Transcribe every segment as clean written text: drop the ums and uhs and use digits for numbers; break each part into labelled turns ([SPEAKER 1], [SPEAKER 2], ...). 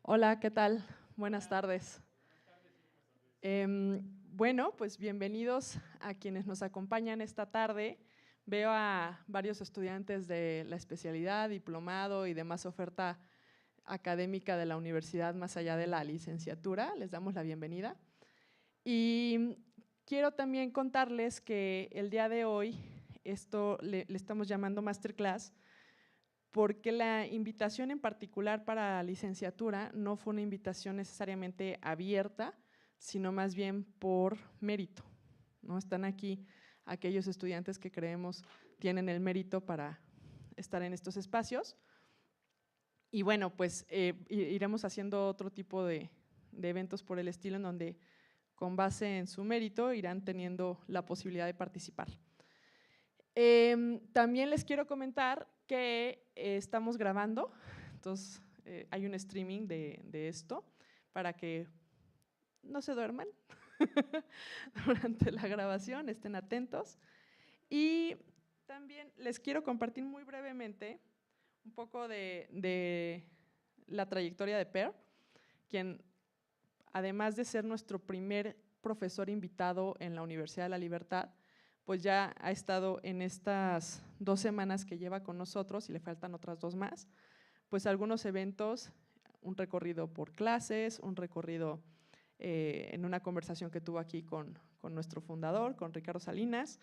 [SPEAKER 1] Hola, ¿qué tal? Buenas tardes. Bueno, pues bienvenidos a quienes nos acompañan esta tarde. Veo a varios estudiantes de la especialidad, diplomado y demás oferta académica de la universidad más allá de la licenciatura. Les damos la bienvenida. Y quiero también contarles que el día de hoy, esto le estamos llamando Masterclass, porque la invitación en particular para la licenciatura no fue una invitación necesariamente abierta, sino más bien por mérito, ¿no? Están aquí aquellos estudiantes que creemos tienen el mérito para estar en estos espacios. Y bueno, pues iremos haciendo otro tipo de eventos por el estilo en donde con base en su mérito irán teniendo la posibilidad de participar. También les quiero comentar que estamos grabando, entonces hay un streaming de esto para que no se duerman durante la grabación, estén atentos. Y también les quiero compartir muy brevemente un poco de la trayectoria de Per, quien además de ser nuestro primer profesor invitado en la Universidad de la Libertad, pues ya ha estado en estas 2 semanas que lleva con nosotros y le faltan otras 2 más, pues algunos eventos, un recorrido por clases, un recorrido en una conversación que tuvo aquí con nuestro fundador, con Ricardo Salinas,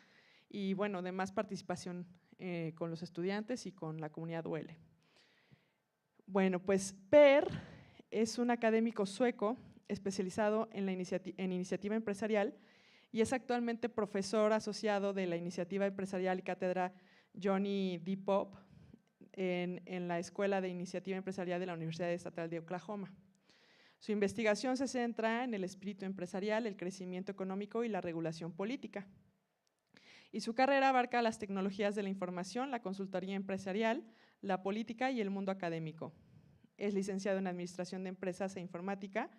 [SPEAKER 1] y bueno, de más participación con los estudiantes y con la comunidad UL. Bueno, pues Per es un académico sueco especializado en iniciativa empresarial y es actualmente profesor asociado de la iniciativa empresarial y cátedra Johnny D. Pop en la Escuela de Iniciativa Empresarial de la Universidad Estatal de Oklahoma. Su investigación se centra en el espíritu empresarial, el crecimiento económico y la regulación política. Y su carrera abarca las tecnologías de la información, la consultoría empresarial, la política y el mundo académico. Es licenciado en Administración de Empresas e Informática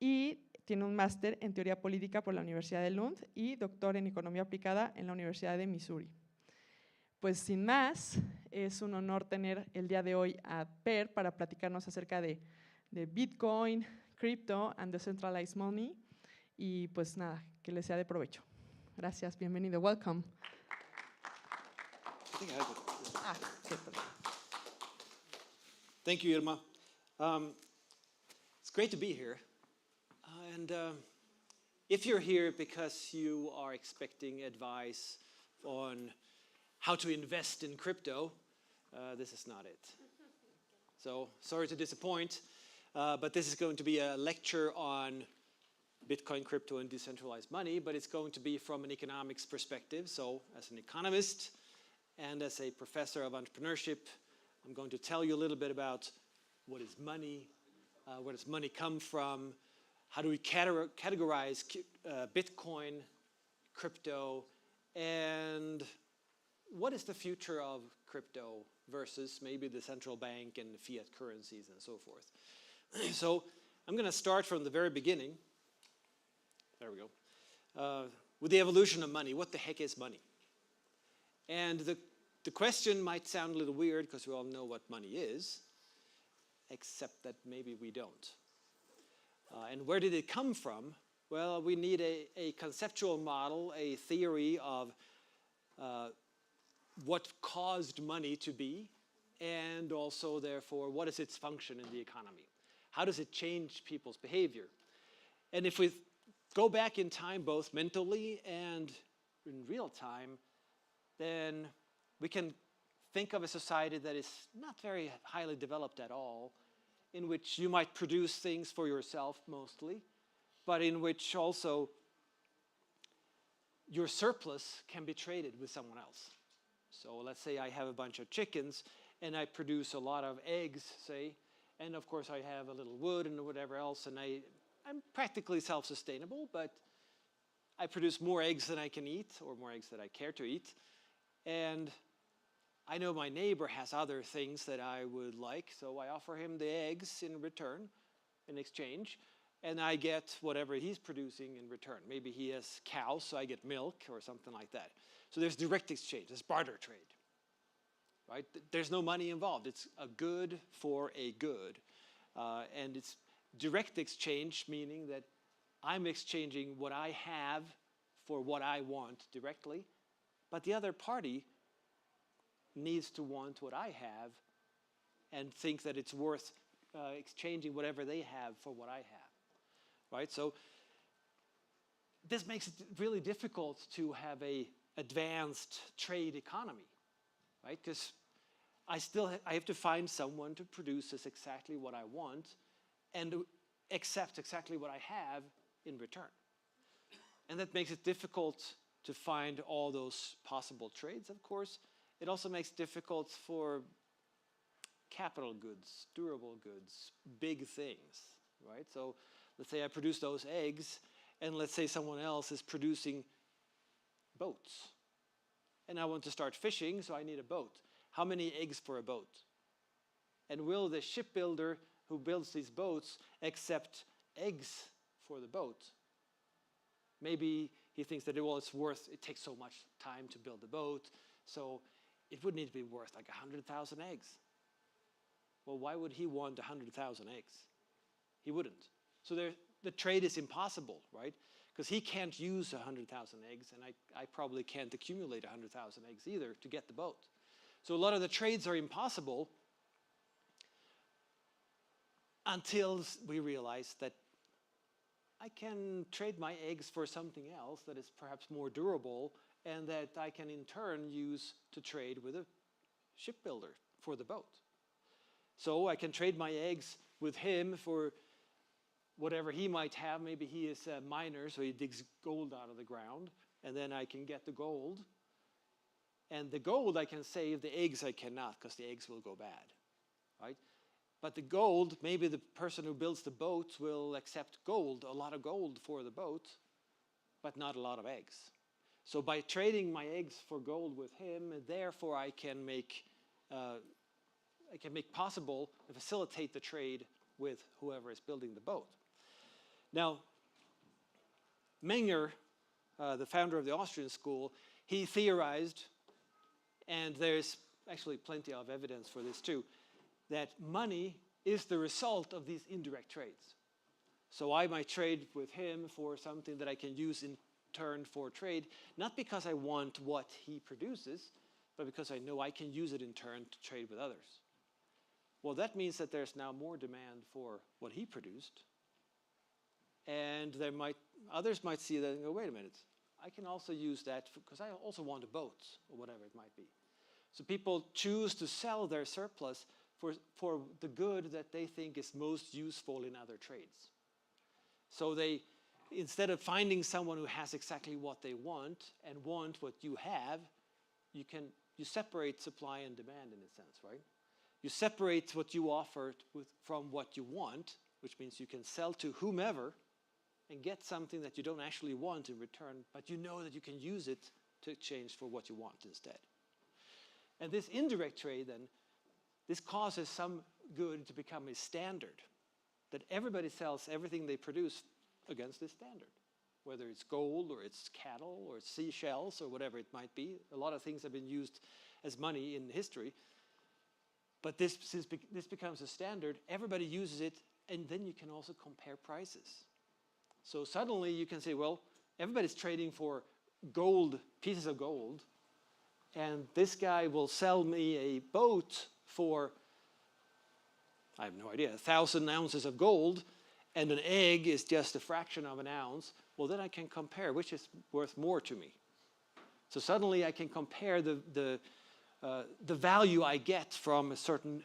[SPEAKER 1] y tiene un máster en Teoría Política por la Universidad de Bylund y doctor en Economía Aplicada en la Universidad de Missouri. Pues sin más, es un honor tener el día de hoy a Per para platicarnos acerca de Bitcoin, Crypto and Descentralized Money y pues nada, que les sea de provecho. Gracias, bienvenido, welcome.
[SPEAKER 2] Thank you, Irma. It's great to be here. And if you're here because you are expecting advice on how to invest in crypto, this is not it. So sorry to disappoint, but this is going to be a lecture on Bitcoin, crypto, and decentralized money, but it's going to be from an economics perspective. So as an economist and as a professor of entrepreneurship, I'm going to tell you a little bit about what is money, where does money come from, how do we categorize Bitcoin, crypto, and what is the future of crypto versus maybe the central bank and the fiat currencies and so forth. So I'm going to start from the very beginning. There we go. With the evolution of money. What the heck is money? And the question might sound a little weird because we all know what money is, except that maybe we don't. And where did it come from? Well, we need a conceptual model, a theory of what caused money to be, and also, therefore, what is its function in the economy? How does it change people's behavior? And if we go back in time, both mentally and in real time, then we can think of a society that is not very highly developed at all, in which you might produce things for yourself mostly, but in which also your surplus can be traded with someone else. So let's say I have a bunch of chickens and I produce a lot of eggs, say, and of course I have a little wood and whatever else, and I'm practically self-sustainable, but I produce more eggs than I can eat, or more eggs than I care to eat, and I know my neighbor has other things that I would like, so I offer him the eggs in return, in exchange, and I get whatever he's producing in return. Maybe he has cows, so I get milk or something like that. So there's direct exchange, there's barter trade, right? There's no money involved. It's a good for a good. And it's direct exchange, meaning that I'm exchanging what I have for what I want directly, but the other party needs to want what I have and think that it's worth exchanging whatever they have for what I have, right? So this makes it really difficult to have a advanced trade economy, right? Because I have to find someone to produce us exactly what I want and to accept exactly what I have in return. And that makes it difficult to find all those possible trades, of course. It also makes it difficult for capital goods, durable goods, big things, right? So let's say I produce those eggs, and let's say someone else is producing boats. And I want to start fishing, so I need a boat. How many eggs for a boat? And will the shipbuilder who builds these boats accept eggs for the boat? Maybe he thinks that it takes so much time to build the boat, so it would need to be worth like 100,000 eggs. Well, why would he want 100,000 eggs? He wouldn't. So the trade is impossible, right? Because he can't use 100,000 eggs, and I probably can't accumulate 100,000 eggs either to get the boat. So a lot of the trades are impossible until we realize that I can trade my eggs for something else that is perhaps more durable and that I can in turn use to trade with a shipbuilder for the boat. So I can trade my eggs with him for whatever he might have. Maybe he is a miner, so he digs gold out of the ground, and then I can get the gold. And the gold I can save, the eggs I cannot, because the eggs will go bad, right? But the gold, maybe the person who builds the boat will accept gold, a lot of gold for the boat, but not a lot of eggs. So by trading my eggs for gold with him, therefore I can make possible and facilitate the trade with whoever is building the boat. Now, Menger, the founder of the Austrian school, he theorized, and there's actually plenty of evidence for this too, that money is the result of these indirect trades. So I might trade with him for something that I can use in turn for trade, not because I want what he produces, but because I know I can use it in turn to trade with others. Well, that means that there's now more demand for what he produced, and others might see that and go, wait a minute, I can also use that because I also want a boat, or whatever it might be. So people choose to sell their surplus for the good that they think is most useful in other trades. So they, instead of finding someone who has exactly what they want and want what you have, you separate supply and demand in a sense, right? You separate what you offer from what you want, which means you can sell to whomever and get something that you don't actually want in return, but you know that you can use it to exchange for what you want instead. And this indirect trade then, this causes some good to become a standard, that everybody sells everything they produce against this standard, whether it's gold or it's cattle or it's seashells or whatever it might be. A lot of things have been used as money in history, but this becomes a standard. Everybody uses it, and then you can also compare prices. So suddenly you can say, well, everybody's trading for gold, pieces of gold, and this guy will sell me a boat for, I have no idea, 1,000 ounces of gold, and an egg is just a fraction of an ounce. Well, then I can compare which is worth more to me. So suddenly I can compare the value I get from a certain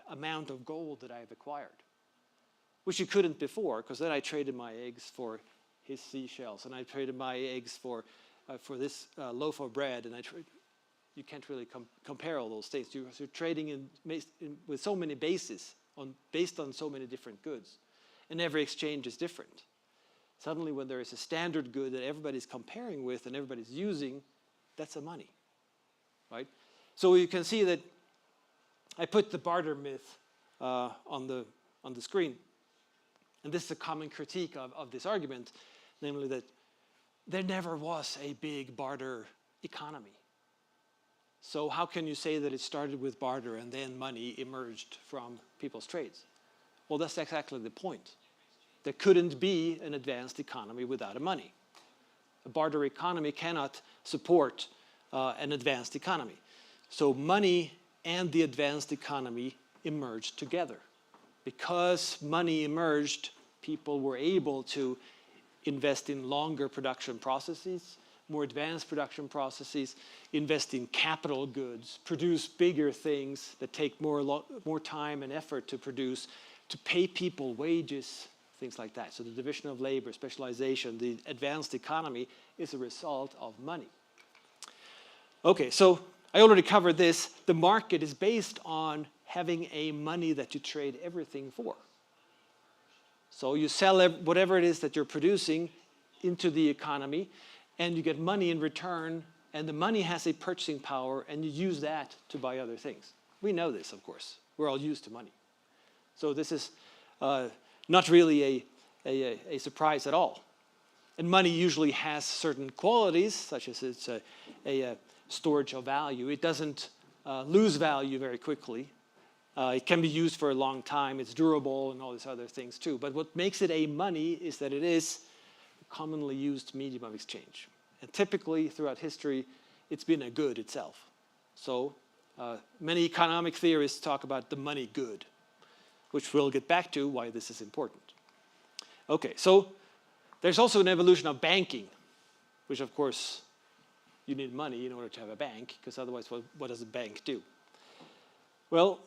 [SPEAKER 2] amount of gold that I have acquired, which you couldn't before, because then I traded my eggs for his seashells, and I traded my eggs for this loaf of bread, and you can't really compare all those things. You're trading with so many bases, based on so many different goods, and every exchange is different. Suddenly, when there is a standard good that everybody's comparing with and everybody's using, that's a money, right? So you can see that I put the barter myth on the screen. And this is a common critique of this argument, namely that there never was a big barter economy. So how can you say that it started with barter and then money emerged from people's trades? Well, that's exactly the point. There couldn't be an advanced economy without money. A barter economy cannot support an advanced economy. So money and the advanced economy emerged together. Because money emerged, people were able to invest in longer production processes, more advanced production processes, invest in capital goods, produce bigger things that take more time and effort to produce, to pay people wages, things like that. So the division of labor, specialization, the advanced economy is a result of money. Okay, so I already covered this. The market is based on having a money that you trade everything for. So you sell whatever it is that you're producing into the economy, and you get money in return, and the money has a purchasing power, and you use that to buy other things. We know this, of course. We're all used to money. So this is not really a surprise at all. And money usually has certain qualities, such as it's a storage of value. It doesn't lose value very quickly. It can be used for a long time. It's durable and all these other things too. But what makes it a money is that it is a commonly used medium of exchange. And typically, throughout history, it's been a good itself. So many economic theorists talk about the money good, which we'll get back to why this is important. Okay, so there's also an evolution of banking, which of course you need money in order to have a bank, because otherwise what does a bank do? Well,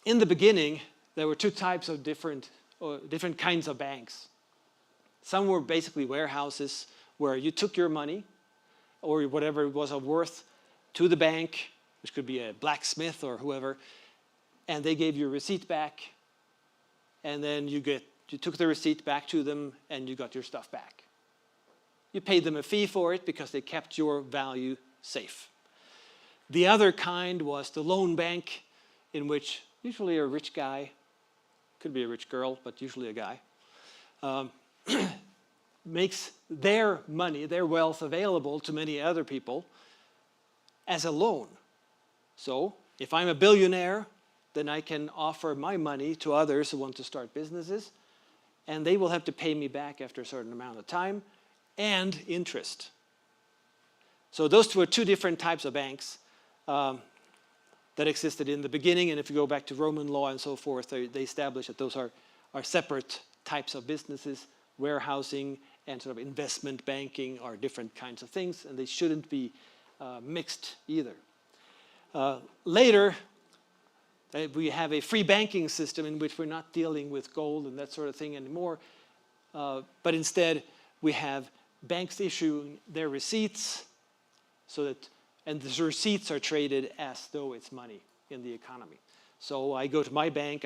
[SPEAKER 2] in the beginning, there were two types of different kinds of banks. Some were basically warehouses where you took your money or whatever it was of worth to the bank, which could be a blacksmith or whoever, and they gave you a receipt back, and then you took the receipt back to them and you got your stuff back. You paid them a fee for it because they kept your value safe. The other kind was the loan bank, in which usually a rich guy, could be a rich girl, but usually a guy, makes their money, their wealth available to many other people as a loan. So if I'm a billionaire, then I can offer my money to others who want to start businesses, and they will have to pay me back after a certain amount of time, and interest. So those were two different types of banks that existed in the beginning, and if you go back to Roman law and so forth, they established that those are separate types of businesses. Warehousing and sort of investment banking are different kinds of things, and they shouldn't be mixed either. Later, we have a free banking system in which we're not dealing with gold and that sort of thing anymore, but instead we have banks issuing their receipts, and the receipts are traded as though it's money in the economy. So I go to my bank,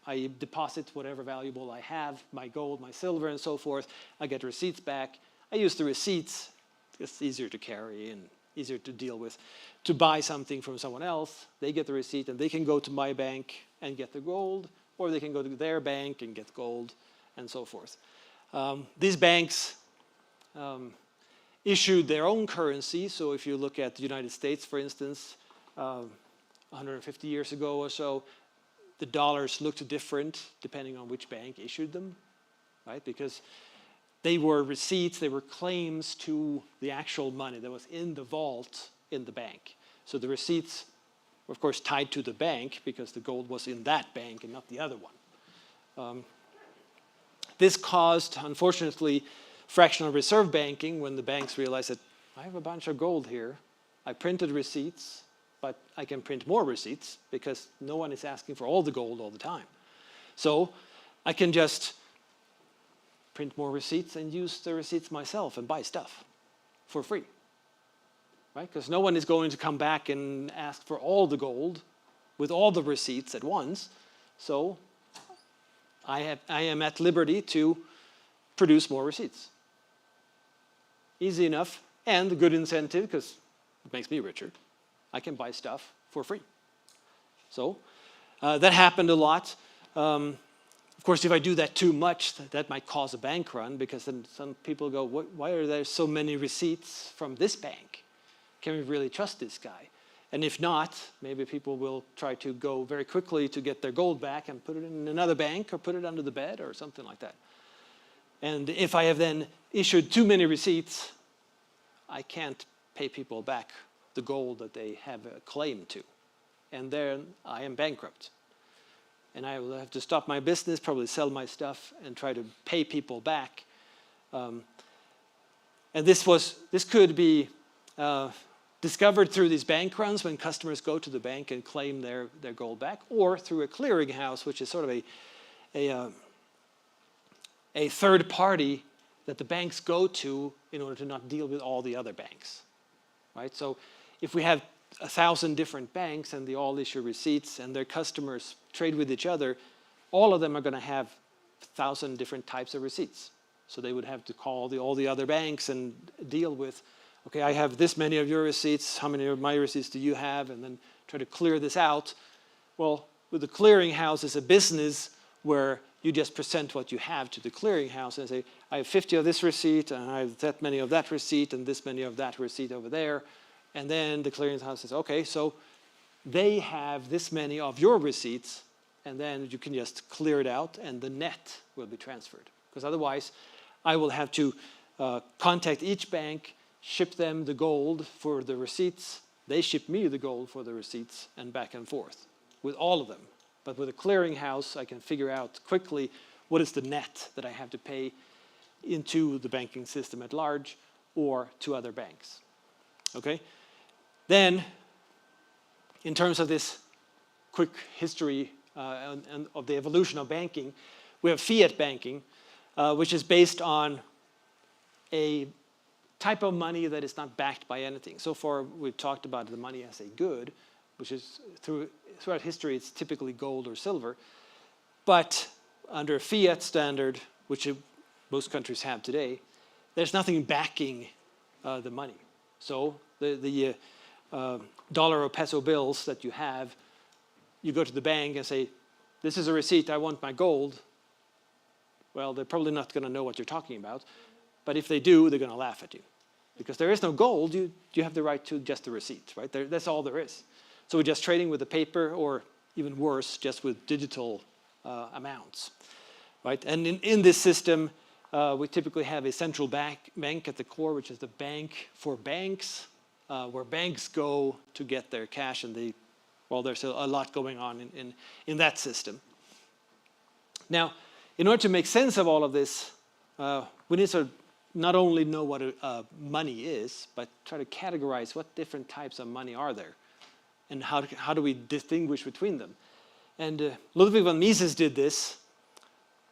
[SPEAKER 2] I deposit whatever valuable I have, my gold, my silver, and so forth. I get receipts back. I use the receipts. It's easier to carry and easier to deal with. To buy something from someone else, they get the receipt, and they can go to my bank and get the gold, or they can go to their bank and get gold, and so forth. These banks issued their own currency. So if you look at the United States, for instance, 150 years ago or so, the dollars looked different depending on which bank issued them, right? Because they were receipts, they were claims to the actual money that was in the vault in the bank. So the receipts were, of course, tied to the bank because the gold was in that bank and not the other one. This caused, unfortunately, fractional reserve banking when the banks realized that I have a bunch of gold here. I printed receipts, but I can print more receipts because no one is asking for all the gold all the time. So I can just print more receipts and use the receipts myself and buy stuff for free, right? Because no one is going to come back and ask for all the gold with all the receipts at once. So I am at liberty to produce more receipts. Easy enough, and a good incentive because it makes me richer. I can buy stuff for free. So that happened a lot. Of course, if I do that too much, that might cause a bank run, because then some people go, why are there so many receipts from this bank? Can we really trust this guy? And if not, maybe people will try to go very quickly to get their gold back and put it in another bank or put it under the bed or something like that. And if I have then issued too many receipts, I can't pay people back the gold that they have a claim to. And then I am bankrupt. And I will have to stop my business, probably sell my stuff, and try to pay people back. And this could be discovered through these bank runs when customers go to the bank and claim their gold back, or through a clearinghouse, which is sort of a third party that the banks go to in order to not deal with all the other banks, right? So if we have 1,000 different banks and they all issue receipts and their customers trade with each other, all of them are going to have 1,000 different types of receipts. So they would have to call all the other banks and deal with, okay, I have this many of your receipts, how many of my receipts do you have? And then try to clear this out. Well, with the clearinghouse, it's a business where you just present what you have to the clearinghouse and say, I have 50 of this receipt, and I have that many of that receipt, and this many of that receipt over there. And then the clearinghouse says, okay, so they have this many of your receipts, and then you can just clear it out, and the net will be transferred. Because otherwise, I will have to contact each bank, ship them the gold for the receipts. They ship me the gold for the receipts, and back and forth with all of them. But with a clearinghouse, I can figure out quickly what is the net that I have to pay into the banking system at large or to other banks. Okay? Then, in terms of this quick history and of the evolution of banking, we have fiat banking, which is based on a type of money that is not backed by anything. So far, we've talked about the money as a good, which is throughout history, it's typically gold or silver. But under fiat standard, which most countries have today, there's nothing backing the money. So the dollar or peso bills that you have, you go to the bank and say, this is a receipt, I want my gold. Well, they're probably not going to know what you're talking about. But if they do, they're going to laugh at you. Because there is no gold, you have the right to just the receipt, right? That's all there is. So we're just trading with the paper, or even worse, just with digital amounts, right? And in this system, we typically have a central bank at the core, which is the bank for banks, where banks go to get their cash, and there's a lot going on in that system. Now, in order to make sense of all of this, we need to not only know what money is, but try to categorize what different types of money are there, and how do we distinguish between them. And Ludwig von Mises did this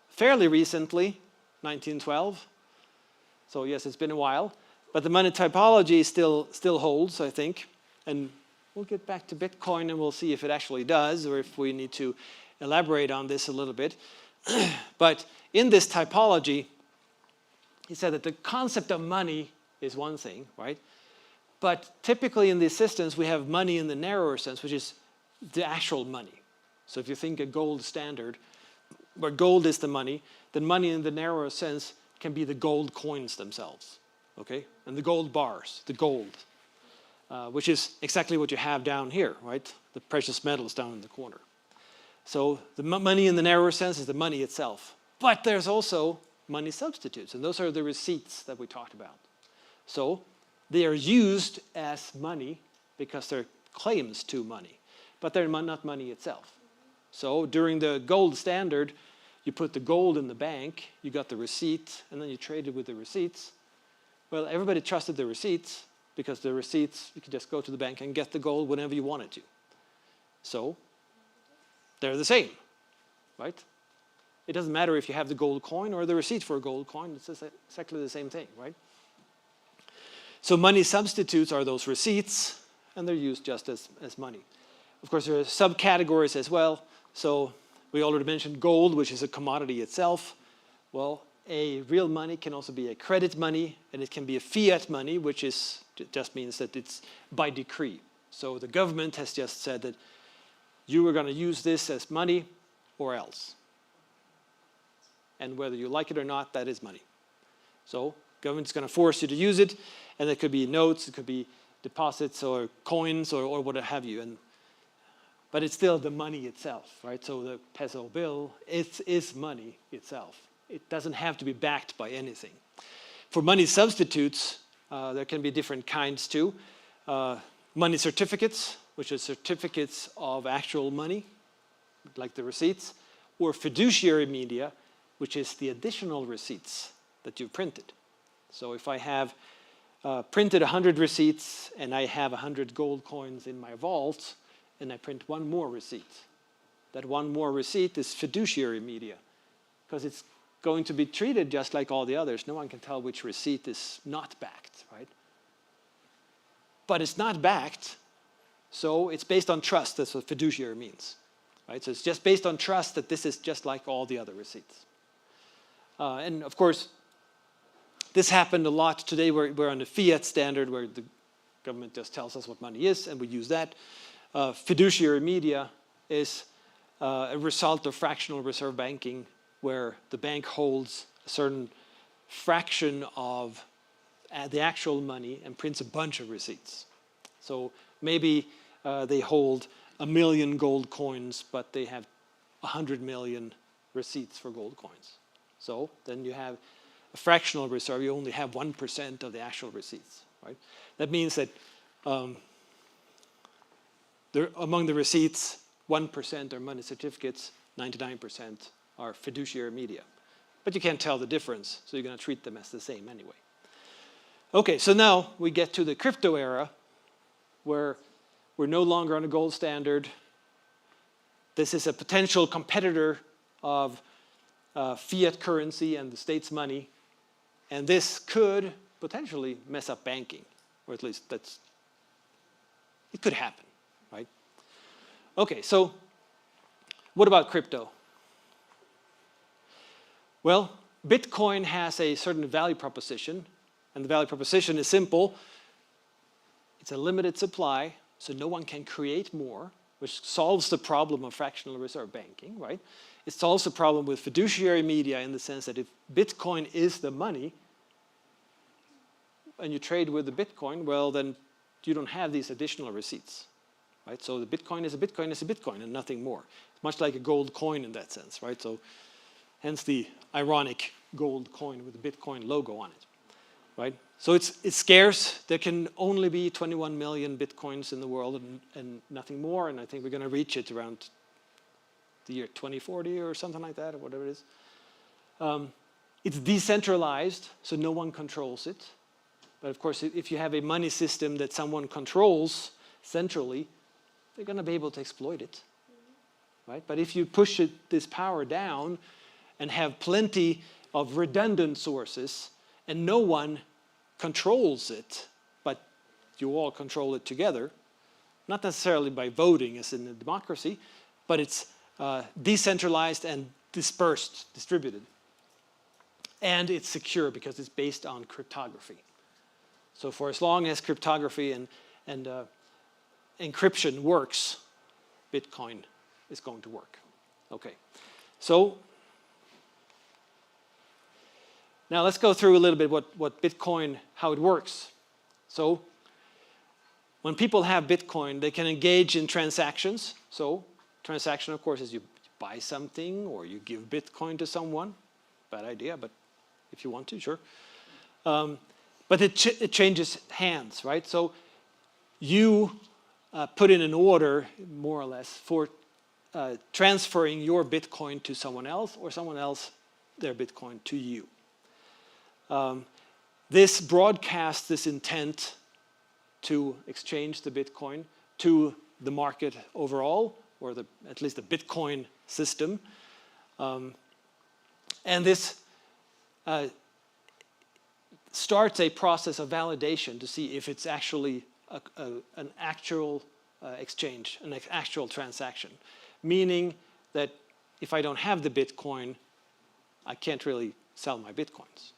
[SPEAKER 2] fairly recently, 1912. So yes, it's been a while. But the money typology still holds, I think. And we'll get back to Bitcoin and we'll see if it actually does, or if we need to elaborate on this a little bit. But in this typology, he said that the concept of money is one thing, right? But typically in these systems, we have money in the narrower sense, which is the actual money. So if you think a gold standard, where gold is the money, then money in the narrower sense can be the gold coins themselves, okay? And the gold bars, the gold, which is exactly what you have down here, right? The precious metals down in the corner. So the money in the narrower sense is the money itself. But there's also money substitutes, and those are the receipts that we talked about. So they are used as money because they're claims to money, but they're not money itself. So during the gold standard, you put the gold in the bank, you got the receipt, and then you traded with the receipts. Well, everybody trusted the receipts because the receipts, you could just go to the bank and get the gold whenever you wanted to. So they're the same, right? It doesn't matter if you have the gold coin or the receipt for a gold coin. It's exactly the same thing, right? So money substitutes are those receipts, and they're used just as money. Of course, there are subcategories as well. So we already mentioned gold, which is a commodity itself. Well, a real money can also be a credit money, and it can be a fiat money, which just means that it's by decree. So the government has just said that you are going to use this as money or else. And whether you like it or not, that is money. So government's going to force you to use it, and it could be notes, it could be deposits or coins or what have you. But it's still the money itself, right? So the peso bill is money itself. It doesn't have to be backed by anything. For money substitutes, there can be different kinds too. Money certificates, which are certificates of actual money, like the receipts, or fiduciary media, which is the additional receipts that you've printed. So if I have printed 100 receipts and I have 100 gold coins in my vault, and I print one more receipt, that one more receipt is fiduciary media, because it's going to be treated just like all the others. No one can tell which receipt is not backed, right? But it's not backed, so it's based on trust. That's what fiduciary means, right? So it's just based on trust that this is just like all the other receipts. And of course, this happened a lot today. We're on the fiat standard where the government just tells us what money is, and we use that. Fiduciary media is a result of fractional reserve banking, where the bank holds a certain fraction of the actual money and prints a bunch of receipts. So maybe they hold 1 million gold coins, but they have 100 million receipts for gold coins. So then you have a fractional reserve. You only have 1% of the actual receipts, right? That means that among the receipts, 1% are money certificates, 99% are fiduciary media. But you can't tell the difference, so you're going to treat them as the same anyway. Okay, so now we get to the crypto era, where we're no longer on a gold standard. This is a potential competitor of fiat currency and the state's money. And this could potentially mess up banking, or at least it could happen, right? Okay, so what about crypto? Well, Bitcoin has a certain value proposition, and the value proposition is simple. It's a limited supply, so no one can create more, which solves the problem of fractional reserve banking, right? It solves the problem with fiduciary media in the sense that if Bitcoin is the money, and you trade with the Bitcoin, well, then you don't have these additional receipts, right? So the Bitcoin is a Bitcoin is a Bitcoin and nothing more. It's much like a gold coin in that sense, right? So hence the ironic gold coin with the Bitcoin logo on it, right? So it's scarce. There can only be 21 million Bitcoins in the world and nothing more, and I think we're going to reach it around the year 2040 or something like that, or whatever it is. It's decentralized, so no one controls it. But of course, if you have a money system that someone controls centrally, they're going to be able to exploit it, right? But if you push this power down and have plenty of redundant sources and no one controls it, but you all control it together, not necessarily by voting as in a democracy, but it's decentralized and dispersed, distributed. And it's secure because it's based on cryptography. So for as long as cryptography and encryption works, Bitcoin is going to work. Okay, so now let's go through a little bit what Bitcoin, how it works. So when people have Bitcoin, they can engage in transactions. So transaction, of course, is you buy something or you give Bitcoin to someone. Bad idea, but if you want to, sure. But it changes hands, right? So you put in an order, more or less, for transferring your Bitcoin to someone else or someone else their Bitcoin to you. This broadcasts this intent to exchange the Bitcoin to the market overall, or at least the Bitcoin system. And this starts a process of validation to see if it's actually an actual exchange, an actual transaction. Meaning that if I don't have the Bitcoin, I can't really sell my Bitcoins,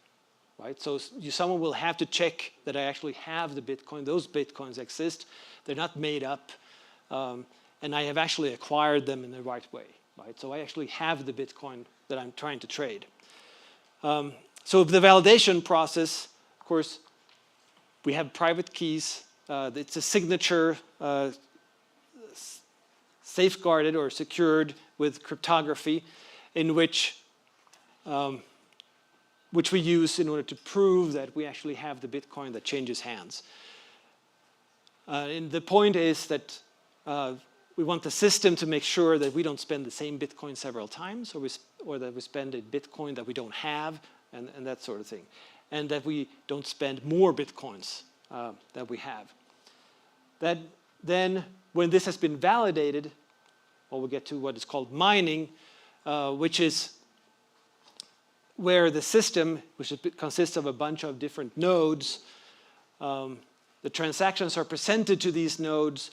[SPEAKER 2] right? So someone will have to check that I actually have the Bitcoin. Those Bitcoins exist. They're not made up. And I have actually acquired them in the right way, right? So I actually have the Bitcoin that I'm trying to trade. So the validation process, of course, we have private keys it's a signature safeguarded or secured with cryptography, in which we use in order to prove that we actually have the Bitcoin that changes hands. And the point is that we want the system to make sure that we don't spend the same Bitcoin several times, or that we spend a Bitcoin that we don't have, and that sort of thing. And that we don't spend more Bitcoins that we have. That then, when this has been validated, well, we'll get to what is called mining, which is where the system, which consists of a bunch of different nodes, the transactions are presented to these nodes.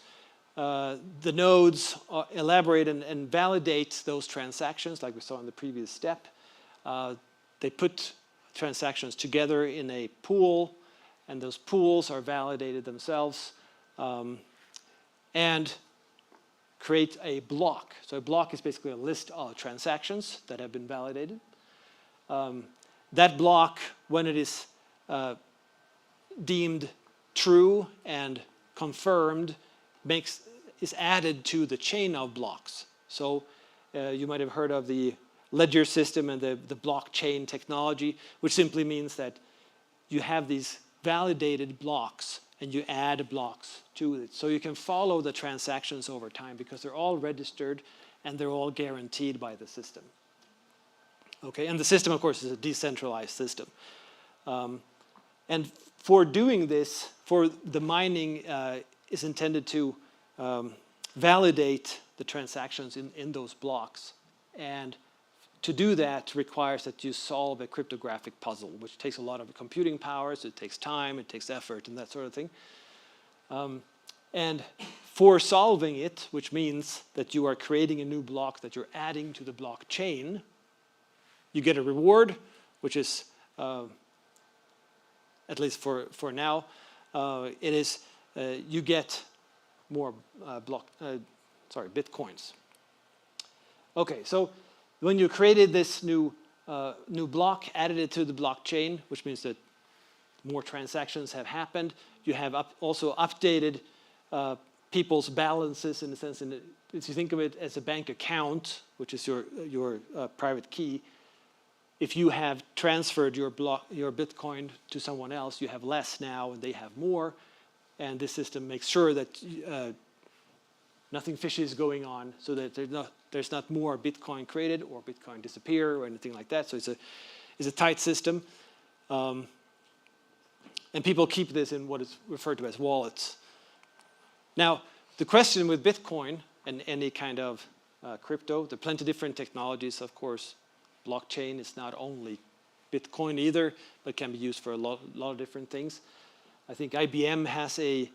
[SPEAKER 2] The nodes elaborate and validate those transactions, like we saw in the previous step. They put transactions together in a pool, and those pools are validated themselves, and create a block. So a block is basically a list of transactions that have been validated. That block, when it is deemed true and confirmed, is added to the chain of blocks. So you might have heard of the ledger system and the blockchain technology, which simply means that you have these validated blocks and you add blocks to it. So you can follow the transactions over time because they're all registered and they're all guaranteed by the system. Okay, and the system, of course, is a decentralized system. And for doing this, for the mining is intended to validate the transactions in those blocks. And to do that requires that you solve a cryptographic puzzle, which takes a lot of computing powers, it takes time, it takes effort, and that sort of thing. And for solving it, which means that you are creating a new block that you're adding to the blockchain, you get a reward, which is, at least for now, it is you get more Bitcoins. Okay, so when you created this new block, added it to the blockchain, which means that more transactions have happened, you have also updated people's balances in the sense, if you think of it as a bank account, which is your private key. If you have transferred your Bitcoin to someone else, you have less now and they have more. And this system makes sure that nothing fishy is going on, so that there's not more Bitcoin created or Bitcoin disappear or anything like that. So it's a tight system. And people keep this in what is referred to as wallets. Now, the question with Bitcoin and any kind of crypto, there are plenty of different technologies, of course. Blockchain is not only Bitcoin either, but can be used for a lot of different things. I think IBM has a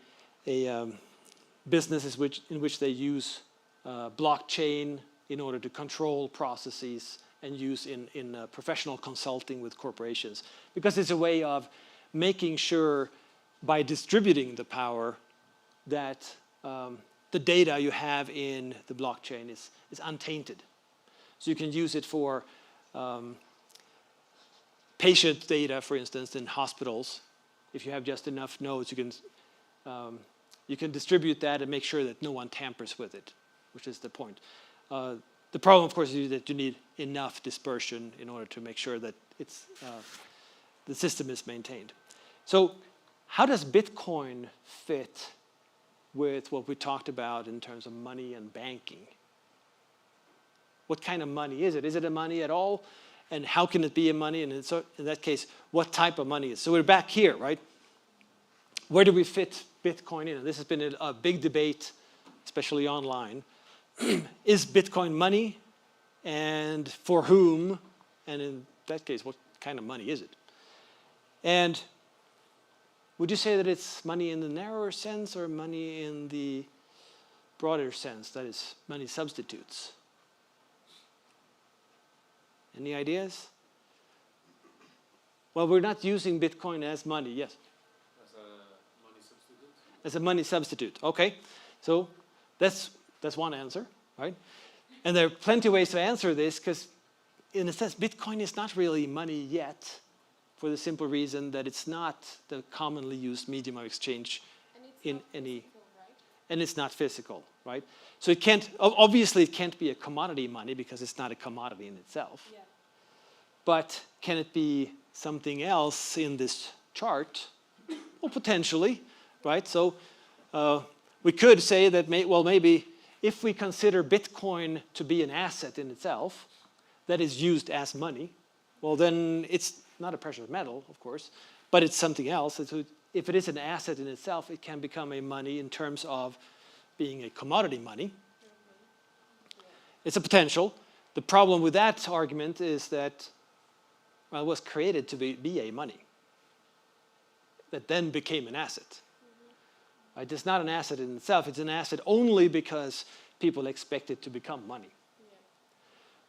[SPEAKER 2] business in which they use blockchain in order to control processes and use in professional consulting with corporations, because it's a way of making sure by distributing the power that the data you have in the blockchain is untainted. So you can use it for patient data, for instance, in hospitals. If you have just enough nodes, you can distribute that and make sure that no one tampers with it, which is the point. The problem, of course, is that you need enough dispersion in order to make sure that the system is maintained. So how does Bitcoin fit with what we talked about in terms of money and banking? What kind of money is it? Is it a money at all? And how can it be a money? And in that case, what type of money is it? So we're back here, right? Where do we fit Bitcoin in? And this has been a big debate, especially online. Is Bitcoin money? And for whom? And in that case, what kind of money is it? And would you say that it's money in the narrower sense or money in the broader sense, that is, money substitutes? Any ideas? Well, we're not using Bitcoin as money, yes?
[SPEAKER 3] As a money substitute?
[SPEAKER 2] As a money substitute, okay. So that's one answer, right? And there are plenty of ways to answer this, because in a sense, Bitcoin is not really money yet, for the simple reason that it's not the commonly used medium of exchange in any, and it's not physical, right? So it can't, obviously it can't be a commodity money because it's not a commodity in itself.
[SPEAKER 1] Yeah.
[SPEAKER 2] But can it be something else in this chart? Well, potentially, right? So we could say that, maybe if we consider Bitcoin to be an asset in itself that is used as money, well, then it's not a precious metal, of course, but it's something else. If it is an asset in itself, it can become a money in terms of being a commodity money. It's a potential. The problem with that argument is that, well, it was created to be a money that then became an asset. Right? It's not an asset in itself. It's an asset only because people expect it to become money,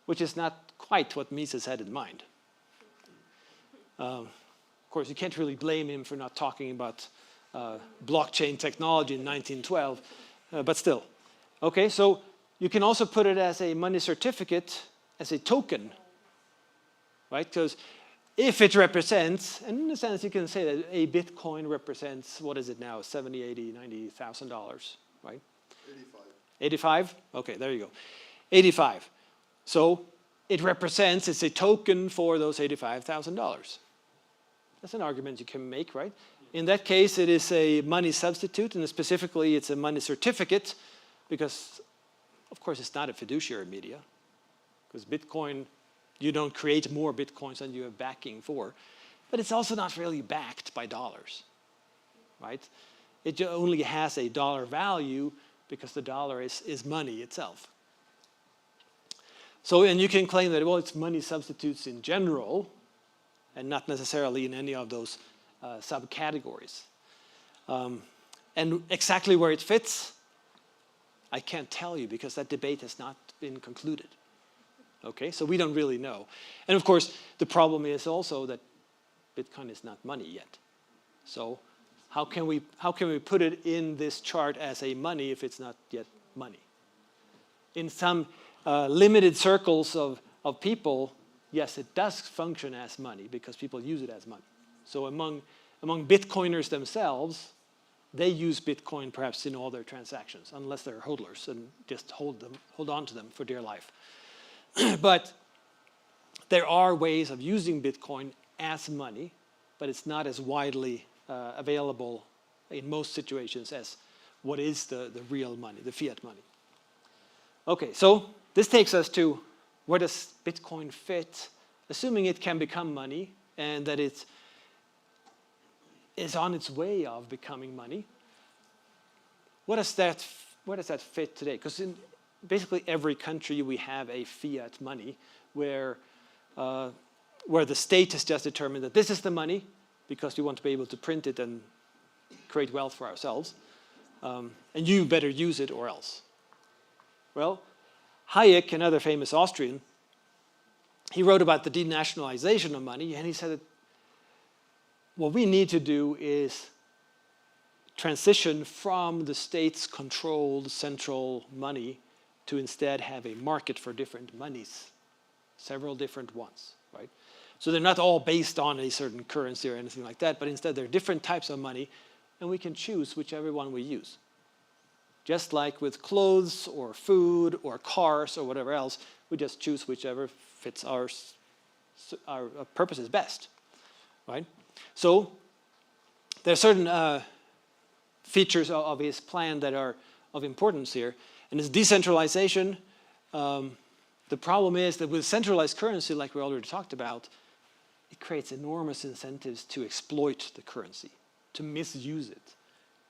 [SPEAKER 2] which is not quite what Mises had in mind. Of course, you can't really blame him for not talking about blockchain technology in 1912, but still. Okay, so you can also put it as a money certificate, as a token, right? Because if it represents, and in a sense you can say that a Bitcoin represents, what is it now, $70,000, $80,000, $90,000, right? 85? Okay, there you go. 85. So it represents, it's a token for those $85,000. That's an argument you can make, right? In that case, it is a money substitute, and specifically it's a money certificate, because, of course, it's not a fiduciary media, because Bitcoin, you don't create more Bitcoins than you have backing for, but it's also not really backed by dollars, right? It only has a dollar value because the dollar is money itself. So, and you can claim that, well, it's money substitutes in general, and not necessarily in any of those subcategories. And exactly where it fits, I can't tell you because that debate has not been concluded. Okay, so we don't really know. And of course, the problem is also that Bitcoin is not money yet. So how can we put it in this chart as a money if it's not yet money? In some limited circles of people, yes, it does function as money because people use it as money. So among Bitcoiners themselves, they use Bitcoin perhaps in all their transactions, unless they're hodlers and just hold on to them for dear life. But there are ways of using Bitcoin as money, but it's not as widely available in most situations as what is the real money, the fiat money. Okay, so this takes us to where does Bitcoin fit, assuming it can become money and that it is on its way of becoming money. Where does that fit today? Because in basically every country we have a fiat money where the state has just determined that this is the money because we want to be able to print it and create wealth for ourselves. And you better use it or else. Well, Hayek, another famous Austrian, he wrote about the denationalization of money, and he said that what we need to do is transition from the state's controlled central money to instead have a market for different monies, several different ones, right? So they're not all based on a certain currency or anything like that, but instead they're different types of money, and we can choose whichever one we use. Just like with clothes or food or cars or whatever else, we just choose whichever fits our purposes best, right? So there are certain features of his plan that are of importance here, and it's decentralization. The problem is that with centralized currency, like we already talked about, it creates enormous incentives to exploit the currency, to misuse it,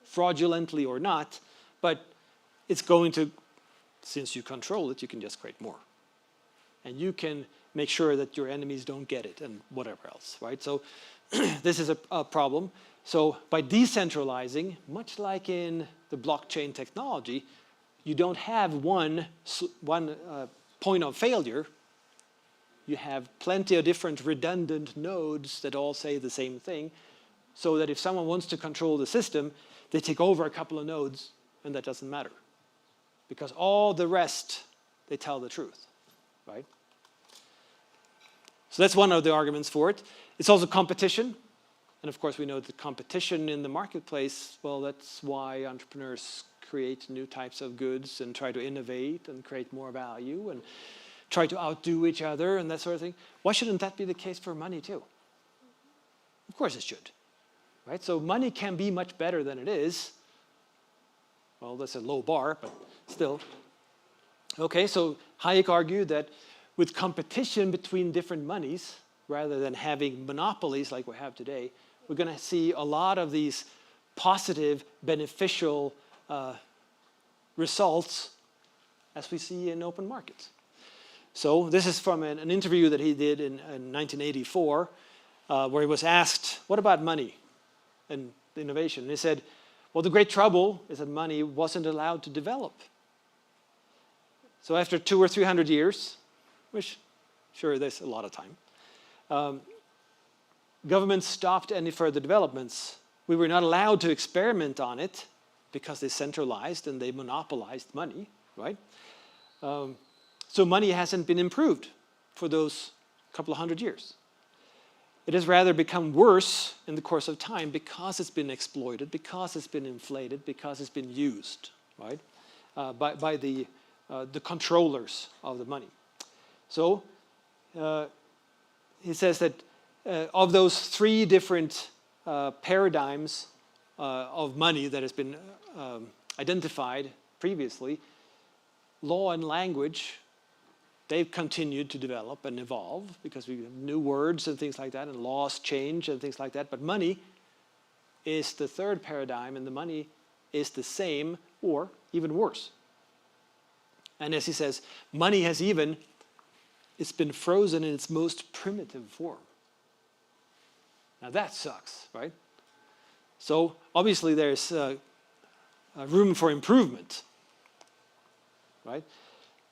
[SPEAKER 2] fraudulently or not, but it's going to, since you control it, you can just create more. And you can make sure that your enemies don't get it and whatever else, right? So this is a problem. So by decentralizing, much like in the blockchain technology, you don't have one point of failure. You have plenty of different redundant nodes that all say the same thing, so that if someone wants to control the system, they take over a couple of nodes, and that doesn't matter. Because all the rest, they tell the truth, right? So that's one of the arguments for it. It's also competition. And of course, we know the competition in the marketplace, well, that's why entrepreneurs create new types of goods and try to innovate and create more value and try to outdo each other and that sort of thing. Why shouldn't that be the case for money too? Of course it should, right? So money can be much better than it is. Well, that's a low bar, but still. Okay, so Hayek argued that with competition between different monies, rather than having monopolies like we have today, we're going to see a lot of these positive, beneficial results as we see in open markets. So this is from an interview that he did in 1984, where he was asked, what about money and innovation? And he said, well, the great trouble is that money wasn't allowed to develop. So after 200 or 300 years, which sure, there's a lot of time, governments stopped any further developments. We were not allowed to experiment on it because they centralized and they monopolized money, right? So money hasn't been improved for those couple of hundred years. It has rather become worse in the course of time because it's been exploited, because it's been inflated, because it's been used, right, by the controllers of the money. So he says that of those three different paradigms of money that has been identified previously, law and language, they've continued to develop and evolve because we have new words and things like that, and laws change and things like that. But money is the third paradigm, and the money is the same or even worse. And as he says, money has it's been frozen in its most primitive form. Now that sucks, right? So obviously there's room for improvement, right?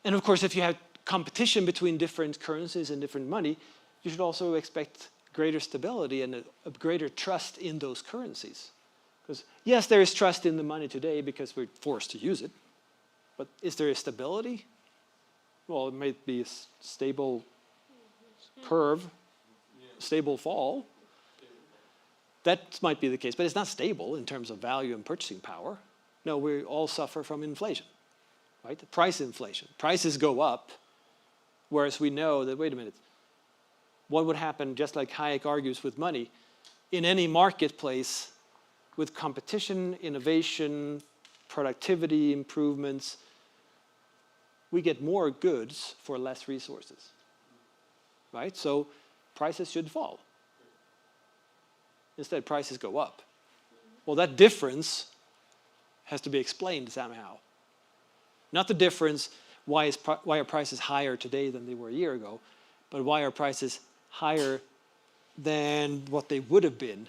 [SPEAKER 2] And of course, if you have competition between different currencies and different money, you should also expect greater stability and a greater trust in those currencies. Because yes, there is trust in the money today because we're forced to use it, but is there a stability? Well, it might be a stable curve, stable fall. That might be the case, but it's not stable in terms of value and purchasing power. No, we all suffer from inflation, right? Price inflation. Prices go up, whereas we know that, wait a minute, what would happen, just like Hayek argues with money, in any marketplace with competition, innovation, productivity improvements, we get more goods for less resources, right? So prices should fall. Instead, prices go up. Well, that difference has to be explained somehow. Not the difference, why are prices higher today than they were a year ago, but why are prices higher than what they would have been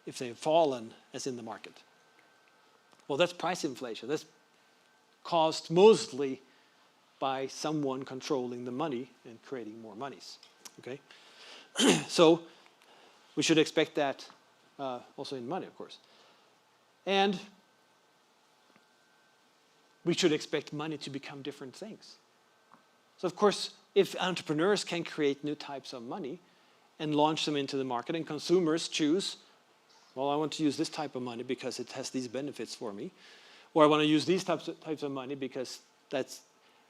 [SPEAKER 2] if they had fallen as in the market. Well, that's price inflation. That's caused mostly by someone controlling the money and creating more monies. Okay, so we should expect that also in money, of course. And we should expect money to become different things. So of course, if entrepreneurs can create new types of money and launch them into the market, and consumers choose, well, I want to use this type of money because it has these benefits for me, or I want to use these types of money because that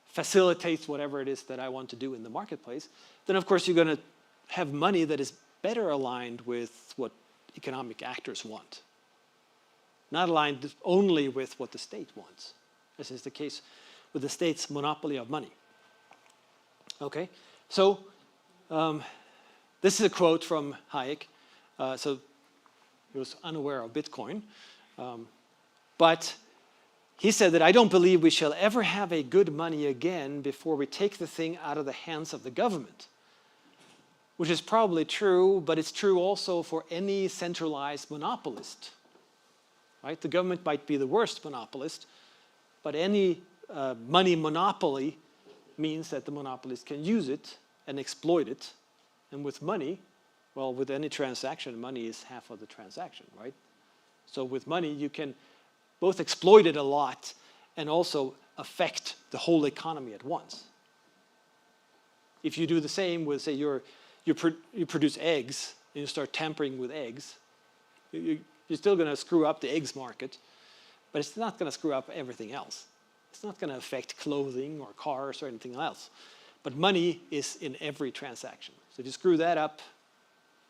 [SPEAKER 2] facilitates whatever it is that I want to do in the marketplace, then of course you're going to have money that is better aligned with what economic actors want, not aligned only with what the state wants, as is the case with the state's monopoly of money. Okay, so this is a quote from Hayek. So he was unaware of Bitcoin, but he said that I don't believe we shall ever have a good money again before we take the thing out of the hands of the government, which is probably true, but it's true also for any centralized monopolist. Right? The government might be the worst monopolist, but any money monopoly means that the monopolist can use it and exploit it. And with money, well, with any transaction, money is half of the transaction, right? So with money, you can both exploit it a lot and also affect the whole economy at once. If you do the same with, say, you produce eggs and you start tampering with eggs, You're still going to screw up the eggs market, but it's not going to screw up everything else. It's not going to affect clothing or cars or anything else. But money is in every transaction. So if you screw that up,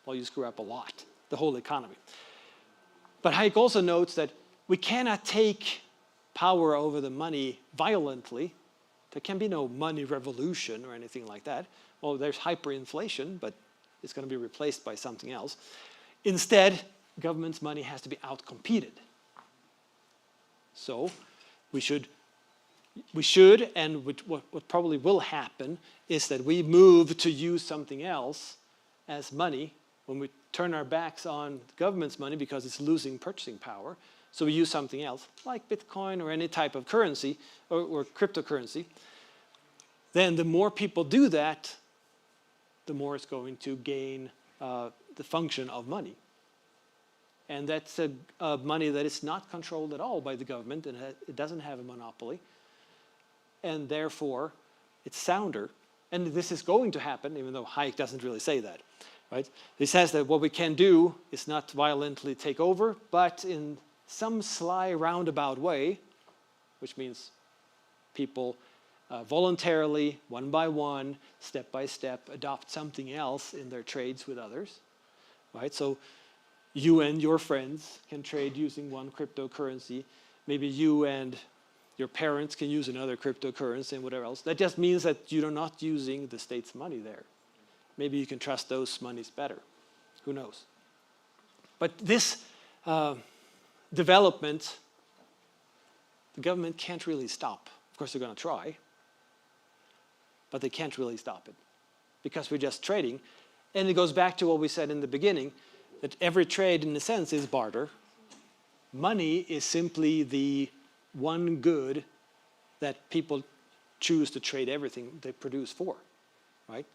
[SPEAKER 2] well, you screw up a lot, the whole economy. But Hayek also notes that we cannot take power over the money violently. There can be no money revolution or anything like that. Well, there's hyperinflation, but it's going to be replaced by something else. Instead, government's money has to be outcompeted. So we should, and what probably will happen is that we move to use something else as money when we turn our backs on the government's money because it's losing purchasing power. So we use something else, like Bitcoin or any type of currency or cryptocurrency. Then the more people do that, the more it's going to gain the function of money. And that's a money that is not controlled at all by the government, and it doesn't have a monopoly. And therefore, it's sounder. And this is going to happen, even though Hayek doesn't really say that. Right? He says that what we can do is not violently take over, but in some sly roundabout way, which means people voluntarily, one by one, step by step, adopt something else in their trades with others. Right? So you and your friends can trade using one cryptocurrency. Maybe you and your parents can use another cryptocurrency and whatever else. That just means that you're not using the state's money there. Maybe you can trust those monies better. Who knows? But this development, the government can't really stop. Of course, they're going to try, but they can't really stop it because we're just trading. And it goes back to what we said in the beginning, that every trade, in a sense, is barter. Money is simply the one good that people choose to trade everything they produce for, right?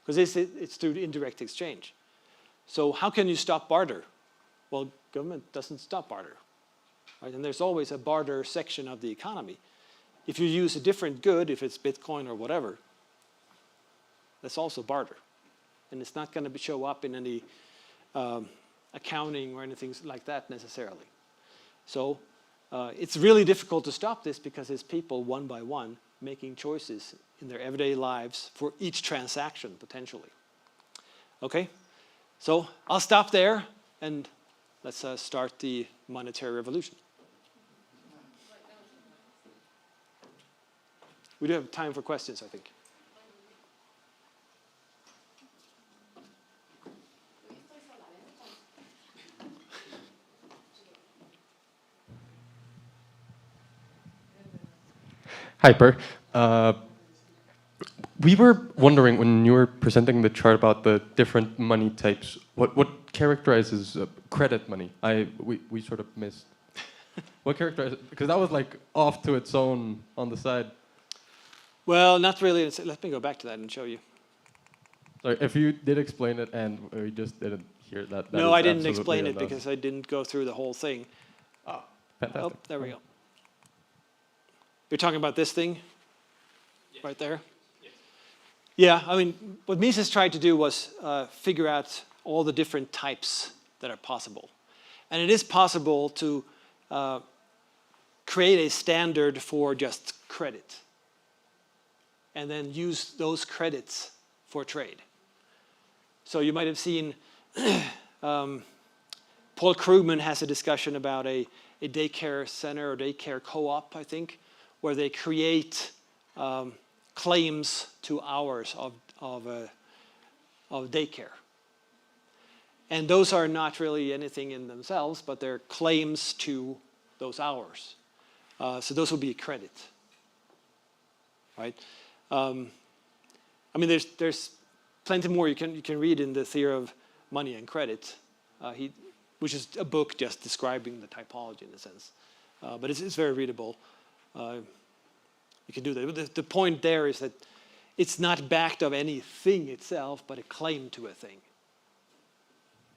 [SPEAKER 2] Because it's through indirect exchange. So how can you stop barter? Well, government doesn't stop barter, right? And there's always a barter section of the economy. If you use a different good, if it's Bitcoin or whatever, that's also barter. And it's not going to show up in any accounting or anything like that necessarily. So it's really difficult to stop this because it's people one by one making choices in their everyday lives for each transaction potentially. Okay, so I'll stop there and let's start the monetary revolution. We do have time for questions, I think.
[SPEAKER 4] Hi, Per. We were wondering when you were presenting the chart about the different money types, what characterizes credit money? We sort of missed. What characterizes, because that was like off to its own on the side.
[SPEAKER 2] Well, not really. Let me go back to that and show you.
[SPEAKER 4] Sorry, if you did explain it and we just didn't hear that.
[SPEAKER 2] No, I didn't explain it because I didn't go through the whole thing.
[SPEAKER 4] Oh, fantastic.
[SPEAKER 2] Oh, there we go. You're talking about this thing? Yes. Right there? Yes. Yeah, I mean, what Mises tried to do was figure out all the different types that are possible. And it is possible to create a standard for just credit and then use those credits for trade. So you might have seen Paul Krugman has a discussion about a daycare center or daycare co-op, I think, where they create claims to hours of daycare. And those are not really anything in themselves, but they're claims to those hours. So those will be a credit, right? I mean, there's plenty more you can read in the Theory of Money and Credit, which is a book just describing the typology in a sense. But it's very readable. You can do that. The point there is that it's not backed of anything itself, but a claim to a thing.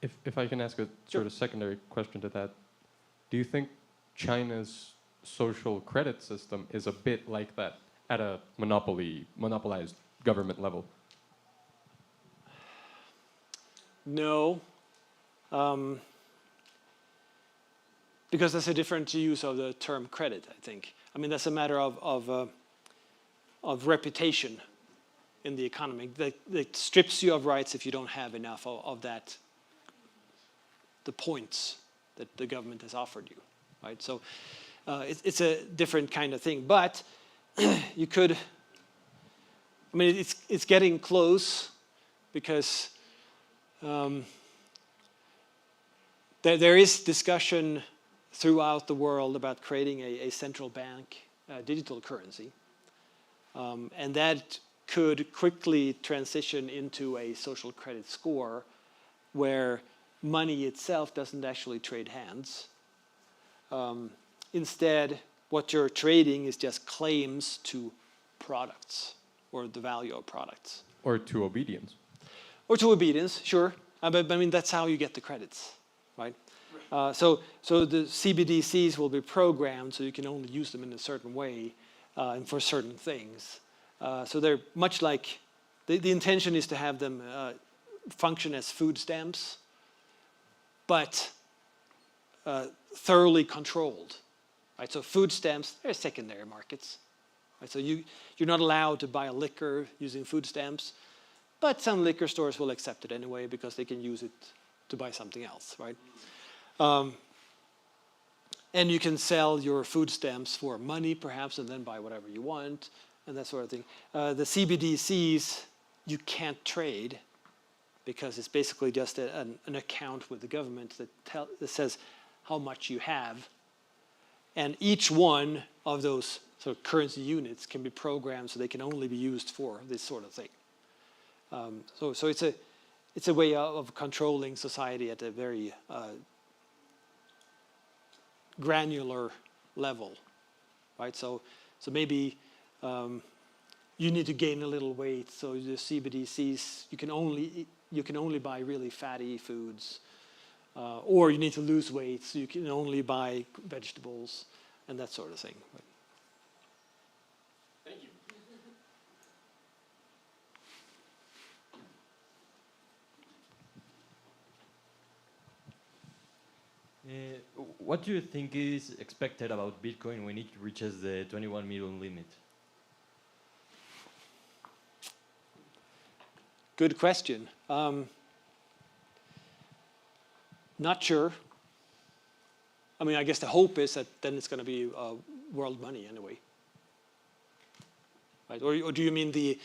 [SPEAKER 4] If I can ask a sort of secondary question to that, do you think China's social credit system is a bit like that at a monopolized government level?
[SPEAKER 2] No. because that's a different use of the term credit, I think. I mean, that's a matter of reputation in the economy that strips you of rights if you don't have enough of that, the points that the government has offered you, right? So it's a different kind of thing. But you could, I mean, it's getting close because there is discussion throughout the world about creating a central bank digital currency. And that could quickly transition into a social credit score where money itself doesn't actually trade hands. Instead, what you're trading is just claims to products or the value of products.
[SPEAKER 4] Or to obedience.
[SPEAKER 2] Or to obedience, sure. But I mean, that's how you get the credits, right? So the CBDCs will be programmed so you can only use them in a certain way and for certain things. So they're much like, the intention is to have them function as food stamps, but thoroughly controlled. Right? So food stamps, they're secondary markets. Right? So you're not allowed to buy a liquor using food stamps, but some liquor stores will accept it anyway because they can use it to buy something else, right? And you can sell your food stamps for money, perhaps, and then buy whatever you want, and that sort of thing. The CBDCs, you can't trade because it's basically just an account with the government that says how much you have. And each one of those sort of currency units can be programmed so they can only be used for this sort of thing. So it's a way of controlling society at a very granular level, right? So maybe you need to gain a little weight. So the CBDCs, you can only buy really fatty foods, or you need to lose weight, so you can only buy vegetables and that sort of thing. Right?
[SPEAKER 4] Thank you. What do you think is expected about Bitcoin when it reaches the 21 million limit?
[SPEAKER 2] Good question. Not sure. I mean, I guess the hope is that then it's going to be world money anyway. Right? Or do you mean the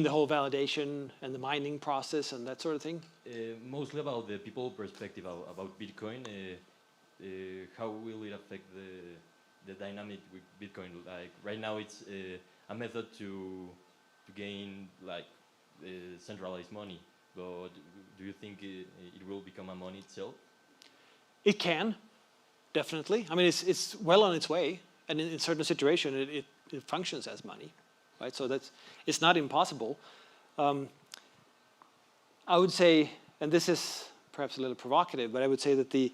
[SPEAKER 2] whole validation and the mining process and that sort of thing?
[SPEAKER 5] Mostly about the people perspective about Bitcoin. How will it affect the dynamic with Bitcoin? Like right now, it's a method to gain like centralized money. But do you think it will become a money itself?
[SPEAKER 2] It can, definitely. I mean, it's well on its way, and in certain situations, it functions as money, right? So it's not impossible. I would say, and this is perhaps a little provocative, but I would say that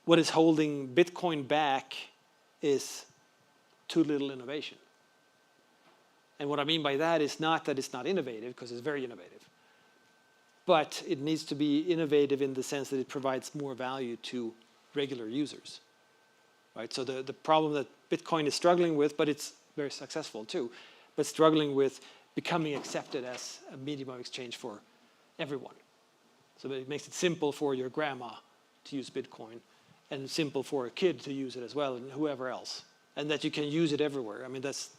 [SPEAKER 2] what is holding Bitcoin back is too little innovation. And what I mean by that is not that it's not innovative, because it's very innovative. But it needs to be innovative in the sense that it provides more value to regular users. Right? So the problem that Bitcoin is struggling with, but it's very successful too, but struggling with becoming accepted as a medium of exchange for everyone. So it makes it simple for your grandma to use Bitcoin, and simple for a kid to use it as well, and whoever else. And that you can use it everywhere. I mean, that's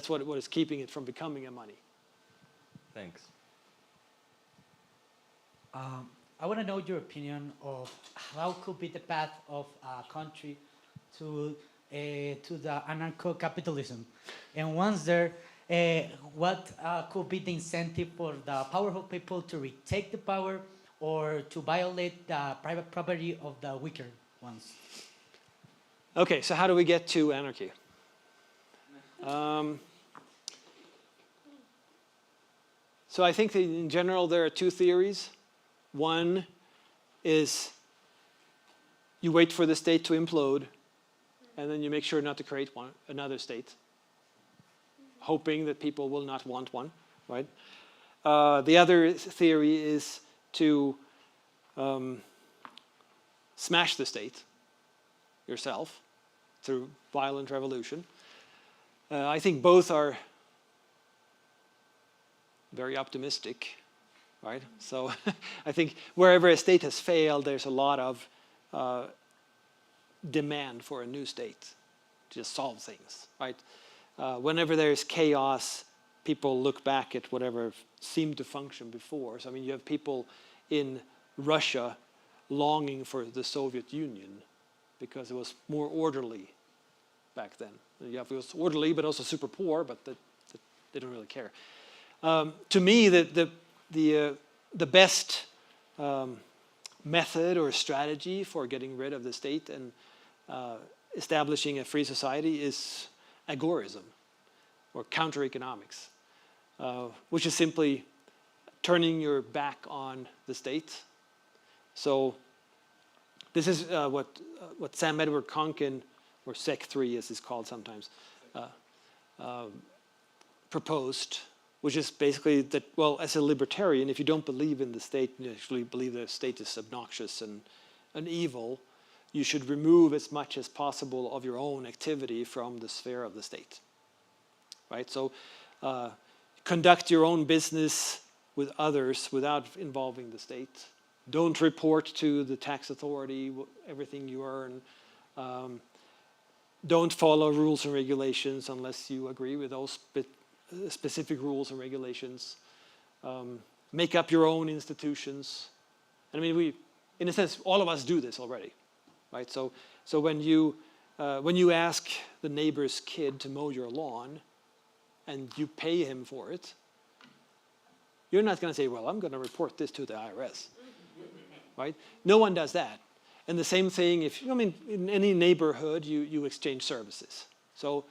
[SPEAKER 2] what is keeping it from becoming a money.
[SPEAKER 5] Thanks.
[SPEAKER 6] I want to know your opinion of how could be the path of a country to the anarcho-capitalism, and once there, what could be the incentive for the powerful people to retake the power or to violate the private property of the weaker ones?
[SPEAKER 2] Okay, so how do we get to anarchy? So I think that in general there are two theories. One is you wait for the state to implode, and then you make sure not to create another state, hoping that people will not want one, right? The other theory is to smash the state yourself through violent revolution. I think both are very optimistic, right? So I think wherever a state has failed, there's a lot of demand for a new state to just solve things, right? Whenever there's chaos, people look back at whatever seemed to function before. So I mean, you have people in Russia longing for the Soviet Union because it was more orderly back then. It was orderly, but also super poor, but they don't really care. To me, the best method or strategy for getting rid of the state and establishing a free society is agorism or counter-economics, which is simply turning your back on the state. So this is what Sam Edward Konkin, or SEC3 as it's called sometimes, proposed, which is basically that, well, as a libertarian, if you don't believe in the state, you actually believe the state is obnoxious and evil, you should remove as much as possible of your own activity from the sphere of the state, right? So conduct your own business with others without involving the state. Don't report to the tax authority everything you earn. Don't follow rules and regulations unless you agree with those specific rules and regulations. Make up your own institutions. And I mean, in a sense, all of us do this already, right? So when you ask the neighbor's kid to mow your lawn, and you pay him for it, you're not going to say, well, I'm going to report this to the IRS, right? No one does that. And the same thing, in any neighborhood, you exchange services. So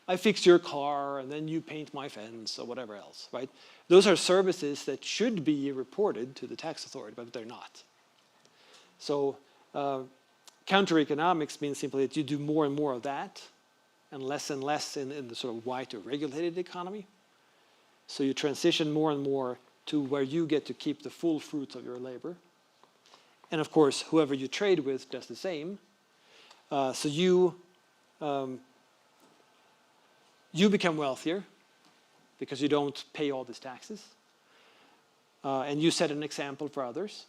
[SPEAKER 2] I fix your car, and then you paint my fence, or whatever else, right? Those are services that should be reported to the tax authority, but they're not. So counter-economics means simply that you do more and more of that, and less in the sort of white or regulated economy. So you transition more and more to where you get to keep the full fruits of your labor. And of course, whoever you trade with does the same. So you become wealthier because you don't pay all these taxes. And you set an example for others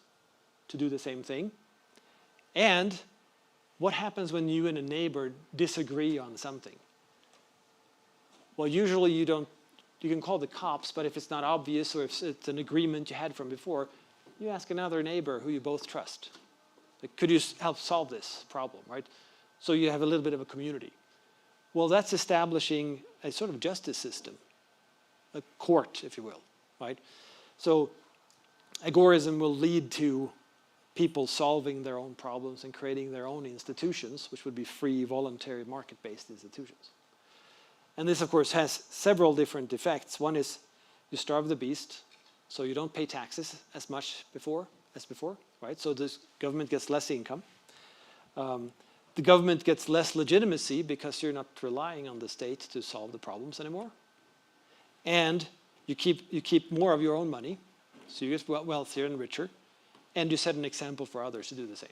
[SPEAKER 2] to do the same thing. And what happens when you and a neighbor disagree on something? Well, usually you can call the cops, but if it's not obvious or if it's an agreement you had from before, you ask another neighbor who you both trust. Like, could you help solve this problem, right? So you have a little bit of a community. Well, that's establishing a sort of justice system, a court, if you will, right? So agorism will lead to people solving their own problems and creating their own institutions, which would be free, voluntary, market-based institutions. And this, of course, has several different effects. One is you starve the beast, so you don't pay taxes as much as before, right? So the government gets less income. The government gets less legitimacy because you're not relying on the state to solve the problems anymore. And you keep more of your own money, so you get wealthier and richer, and you set an example for others to do the same.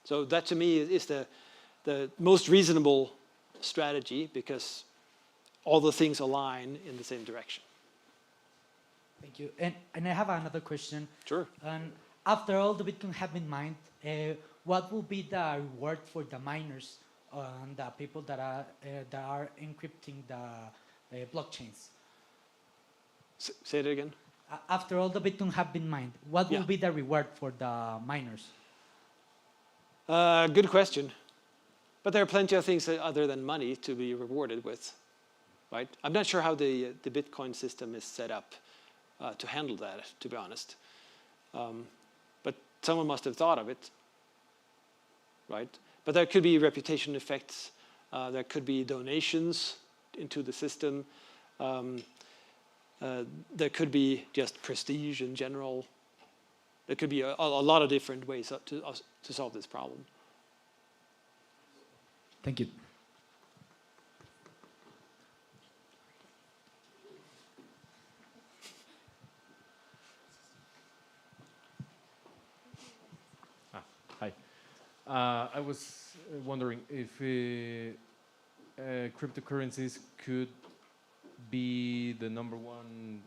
[SPEAKER 2] So that, to me, is the most reasonable strategy because all the things align in the same direction.
[SPEAKER 6] Thank you. And I have another question.
[SPEAKER 2] Sure.
[SPEAKER 6] After all the Bitcoin have been mined, what will be the reward for the miners and the people that are encrypting the blockchains?
[SPEAKER 2] Say it again.
[SPEAKER 6] After all the Bitcoin have been mined, what will be the reward for the miners?
[SPEAKER 2] Good question. But there are plenty of things other than money to be rewarded with, right? I'm not sure how the Bitcoin system is set up to handle that, to be honest. But someone must have thought of it, right? But there could be reputation effects. There could be donations into the system. There could be just prestige in general. There could be a lot of different ways to solve this problem.
[SPEAKER 6] Thank you.
[SPEAKER 3] I was wondering if cryptocurrencies could be the number one,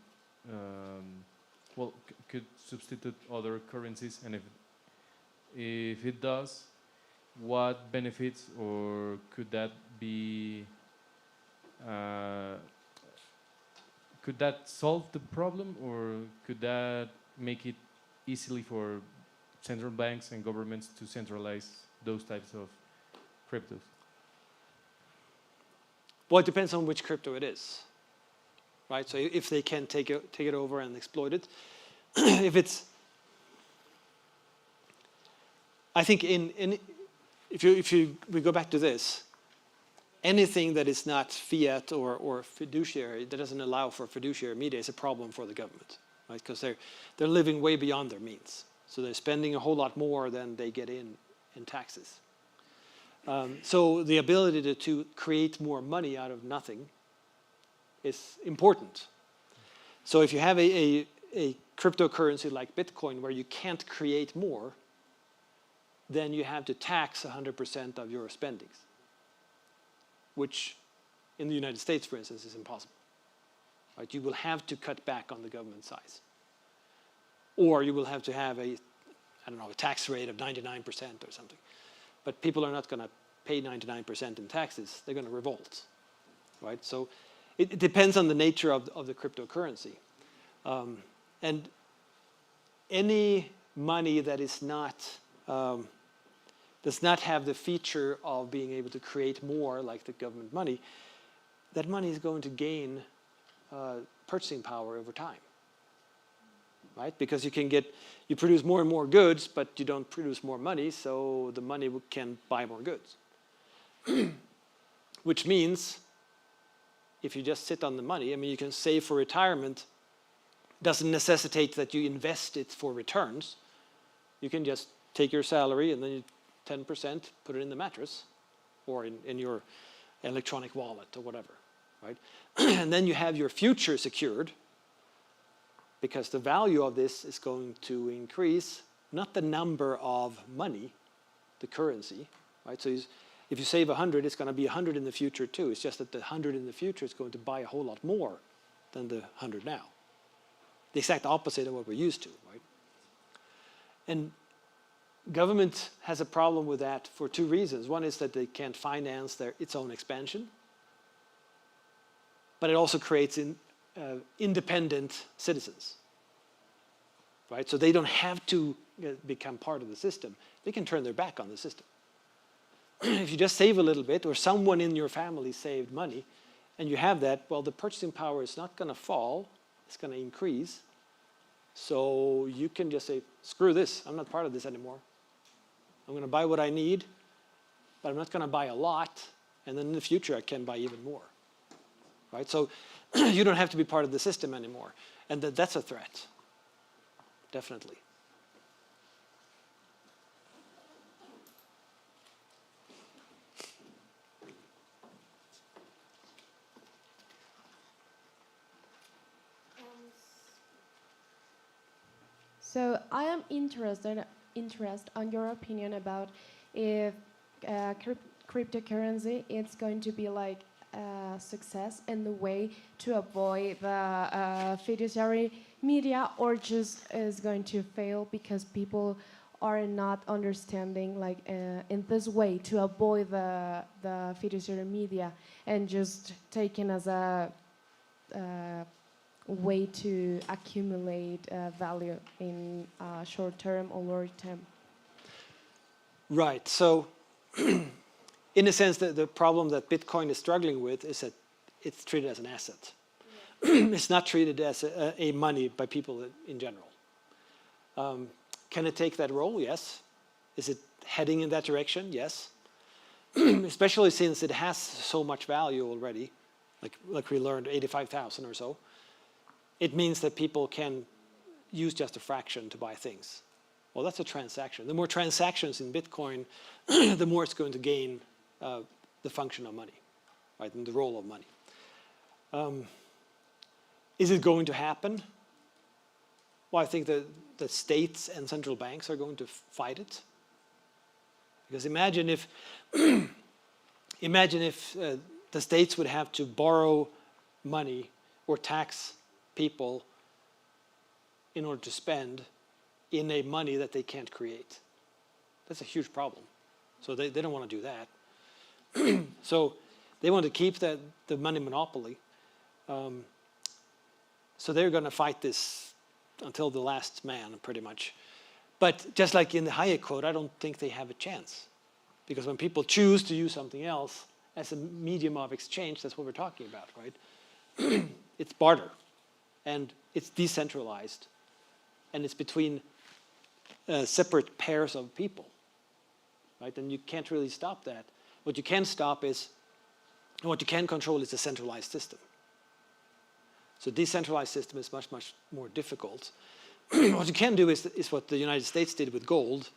[SPEAKER 3] could substitute other currencies, and if it does, what benefits, or could that be, could that solve the problem, or could that make it easily for central banks and governments to centralize those types of cryptos?
[SPEAKER 2] Well, it depends on which crypto it is, right? So if they can take it over and exploit it, if it's, I think we go back to this, anything that is not fiat or fiduciary, that doesn't allow for fiduciary media, is a problem for the government, right? Because they're living way beyond their means. So they're spending a whole lot more than they get in taxes. So the ability to create more money out of nothing is important. So if you have a cryptocurrency like Bitcoin where you can't create more, then you have to tax 100% of your spendings, which in the United States, for instance, is impossible. Right? You will have to cut back on the government size. Or you will have to have a tax rate of 99% or something. But people are not going to pay 99% in taxes. They're going to revolt, right? So it depends on the nature of the cryptocurrency. And any money that is not, does not have the feature of being able to create more, like the government money, that money is going to gain purchasing power over time. Right? Because you produce more and more goods, but you don't produce more money, so the money can buy more goods. Which means, if you just sit on the money, I mean, you can save for retirement, doesn't necessitate that you invest it for returns. You can just take your salary and then you 10% put it in the mattress or in your electronic wallet or whatever, right? And then you have your future secured, because the value of this is going to increase, not the number of money, the currency, right? So if you save 100, it's going to be 100 in the future too. It's just that the 100 in the future is going to buy a whole lot more than the 100 now. The exact opposite of what we're used to, right? And government has a problem with that for two reasons. One is that they can't finance its own expansion, but it also creates independent citizens, right? So they don't have to become part of the system. They can turn their back on the system. If you just save a little bit, or someone in your family saved money, and you have that, well, the purchasing power is not going to fall, it's going to increase. So you can just say, screw this, I'm not part of this anymore. I'm going to buy what I need, but I'm not going to buy a lot, and then in the future I can buy even more, right? So you don't have to be part of the system anymore. And that's a threat, definitely.
[SPEAKER 7] So I am interested on your opinion about if cryptocurrency is going to be like a success in the way to avoid the fiduciary media, or just is going to fail because people are not understanding like in this way to avoid the fiduciary media and just taken as a way to accumulate value in short term or long term.
[SPEAKER 2] Right. So in a sense, the problem that Bitcoin is struggling with is that it's treated as an asset. It's not treated as a money by people in general. Can it take that role? Yes. Is it heading in that direction? Yes. Especially since it has so much value already, like we learned, 85,000 or so. It means that people can use just a fraction to buy things. Well, that's a transaction. The more transactions in Bitcoin, the more it's going to gain the function of money, right, and the role of money. Is it going to happen? Well, I think the states and central banks are going to fight it. Because imagine if, the states would have to borrow money or tax people in order to spend in a money that they can't create. That's a huge problem. So they don't want to do that. So they want to keep the money monopoly. So they're going to fight this until the last man, pretty much. But just like in the Hayek quote, I don't think they have a chance. Because when people choose to use something else as a medium of exchange, that's what we're talking about, right? It's barter. And it's decentralized. And it's between separate pairs of people, right? And you can't really stop that. What you can stop is, and what you can control is a centralized system. So decentralized system is much, much more difficult. What you can do is what the United States did with gold,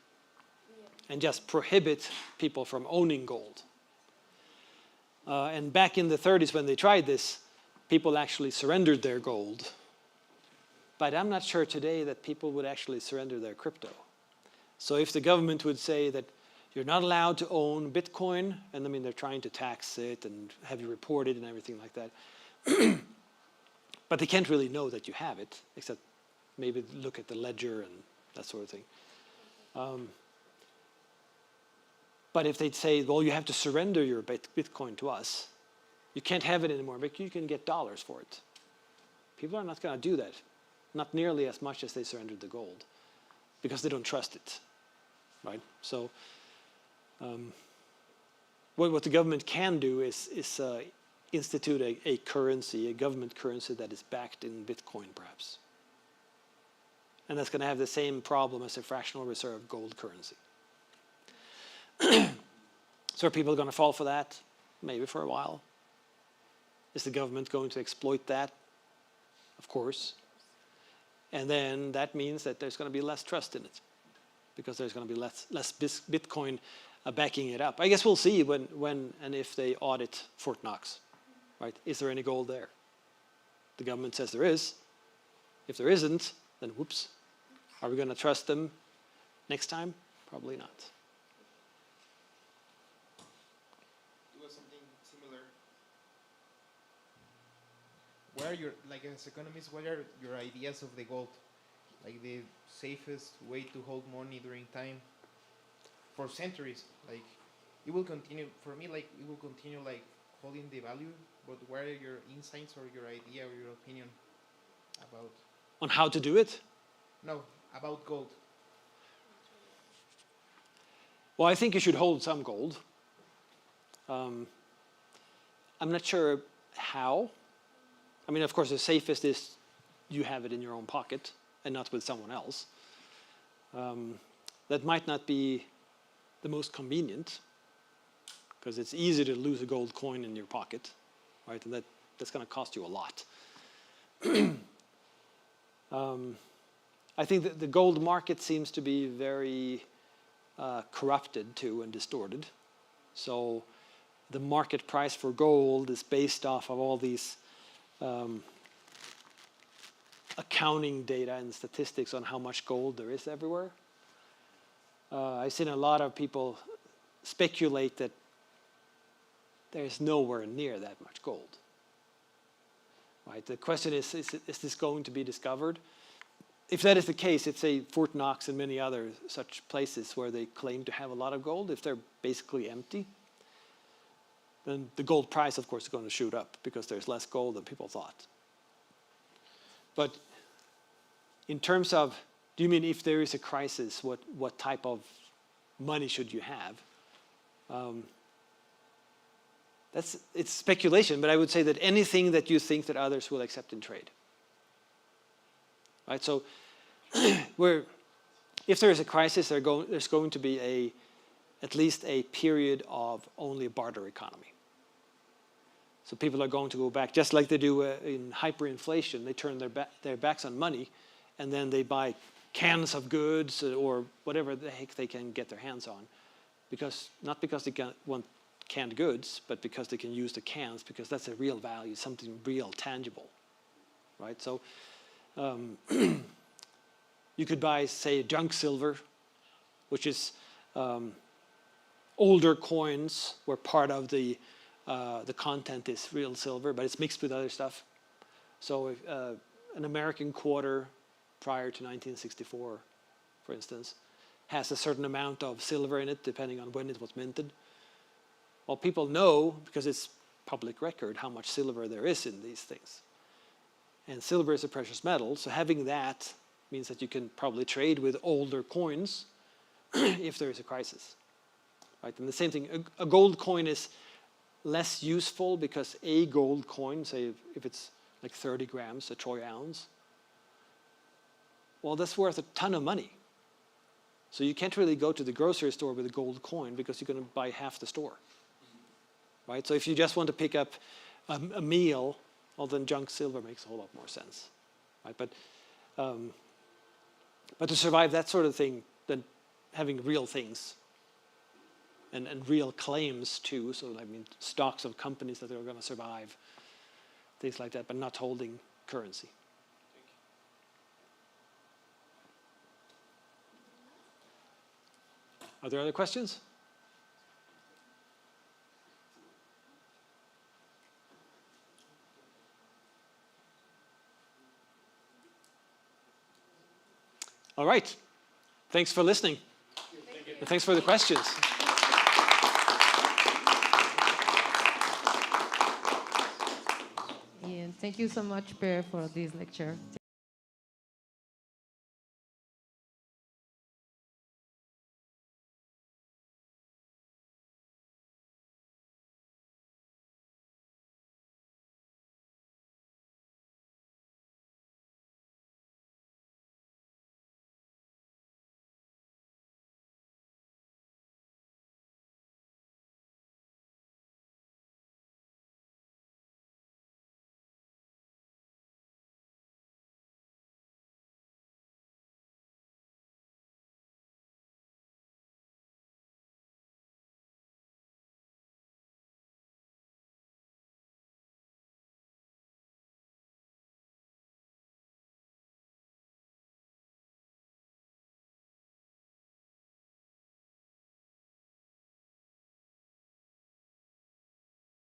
[SPEAKER 2] and just prohibit people from owning gold. And back in the 30s when they tried this, people actually surrendered their gold. But I'm not sure today that people would actually surrender their crypto. So if the government would say that you're not allowed to own Bitcoin, and I mean they're trying to tax it and have you report it and everything like that, but they can't really know that you have it, except maybe look at the ledger and that sort of thing. But if they'd say, well, you have to surrender your Bitcoin to us, you can't have it anymore, but you can get dollars for it. People are not going to do that, not nearly as much as they surrendered the gold, because they don't trust it, right? So what the government can do is institute a currency, a government currency that is backed in Bitcoin, perhaps. And that's going to have the same problem as a fractional reserve gold currency. So are people going to fall for that? Maybe for a while. Is the government going to exploit that? Of course. And then that means that there's going to be less trust in it, because there's going to be less Bitcoin backing it up. I guess we'll see when and if they audit Fort Knox. Right? Is there any gold there? The government says there is. If there isn't, then whoops. Are we going to trust them next time? Probably not.
[SPEAKER 8] It was something similar. What are your, like as economists, what are your ideas of the gold? Like the safest way to hold money during time for centuries? Like it will continue, for me, like it will continue like holding the value, but what are your insights or your idea or your opinion about?
[SPEAKER 2] On how to do it?
[SPEAKER 8] No, about gold.
[SPEAKER 2] Well, I think you should hold some gold. I'm not sure how. I mean, of course, the safest is you have it in your own pocket and not with someone else. That might not be the most convenient, because it's easy to lose a gold coin in your pocket, right? And that's going to cost you a lot. I think that the gold market seems to be very corrupted too and distorted. So the market price for gold is based off of all these accounting data and statistics on how much gold there is everywhere. I've seen a lot of people speculate that there's nowhere near that much gold. Right? The question is this going to be discovered? If that is the case, if say Fort Knox and many other such places where they claim to have a lot of gold, if they're basically empty, then the gold price, of course, is going to shoot up because there's less gold than people thought. But in terms of, do you mean if there is a crisis, what type of money should you have? It's speculation, but I would say that anything that you think that others will accept in trade. Right? So if there is a crisis, there's going to be at least a period of only a barter economy. So people are going to go back, just like they do in hyperinflation. They turn their backs on money, and then they buy cans of goods or whatever the heck they can get their hands on. Not because they want canned goods, but because they can use the cans, because that's a real value, something real, tangible. Right? So you could buy, say, junk silver, which is older coins where part of the content is real silver, but it's mixed with other stuff. So if, an American quarter prior to 1964, for instance, has a certain amount of silver in it, depending on when it was minted. Well, people know, because it's public record, how much silver there is in these things. And silver is a precious metal, so having that means that you can probably trade with older coins if there is a crisis. Right? And the same thing, a gold coin is less useful because a gold coin, say if it's like 30 grams, a troy ounce, well, that's worth a ton of money. So you can't really go to the grocery store with a gold coin because you're going to buy half the store. Right? So if you just want to pick up a meal, well, then junk silver makes a whole lot more sense. Right? But to survive that sort of thing, then having real things and real claims too, so I mean stocks of companies that are going to survive, things like that, but not holding currency. Are there other questions? All right. Thanks for listening. And thanks for the questions.
[SPEAKER 9] And thank you so much, Per, for this lecture.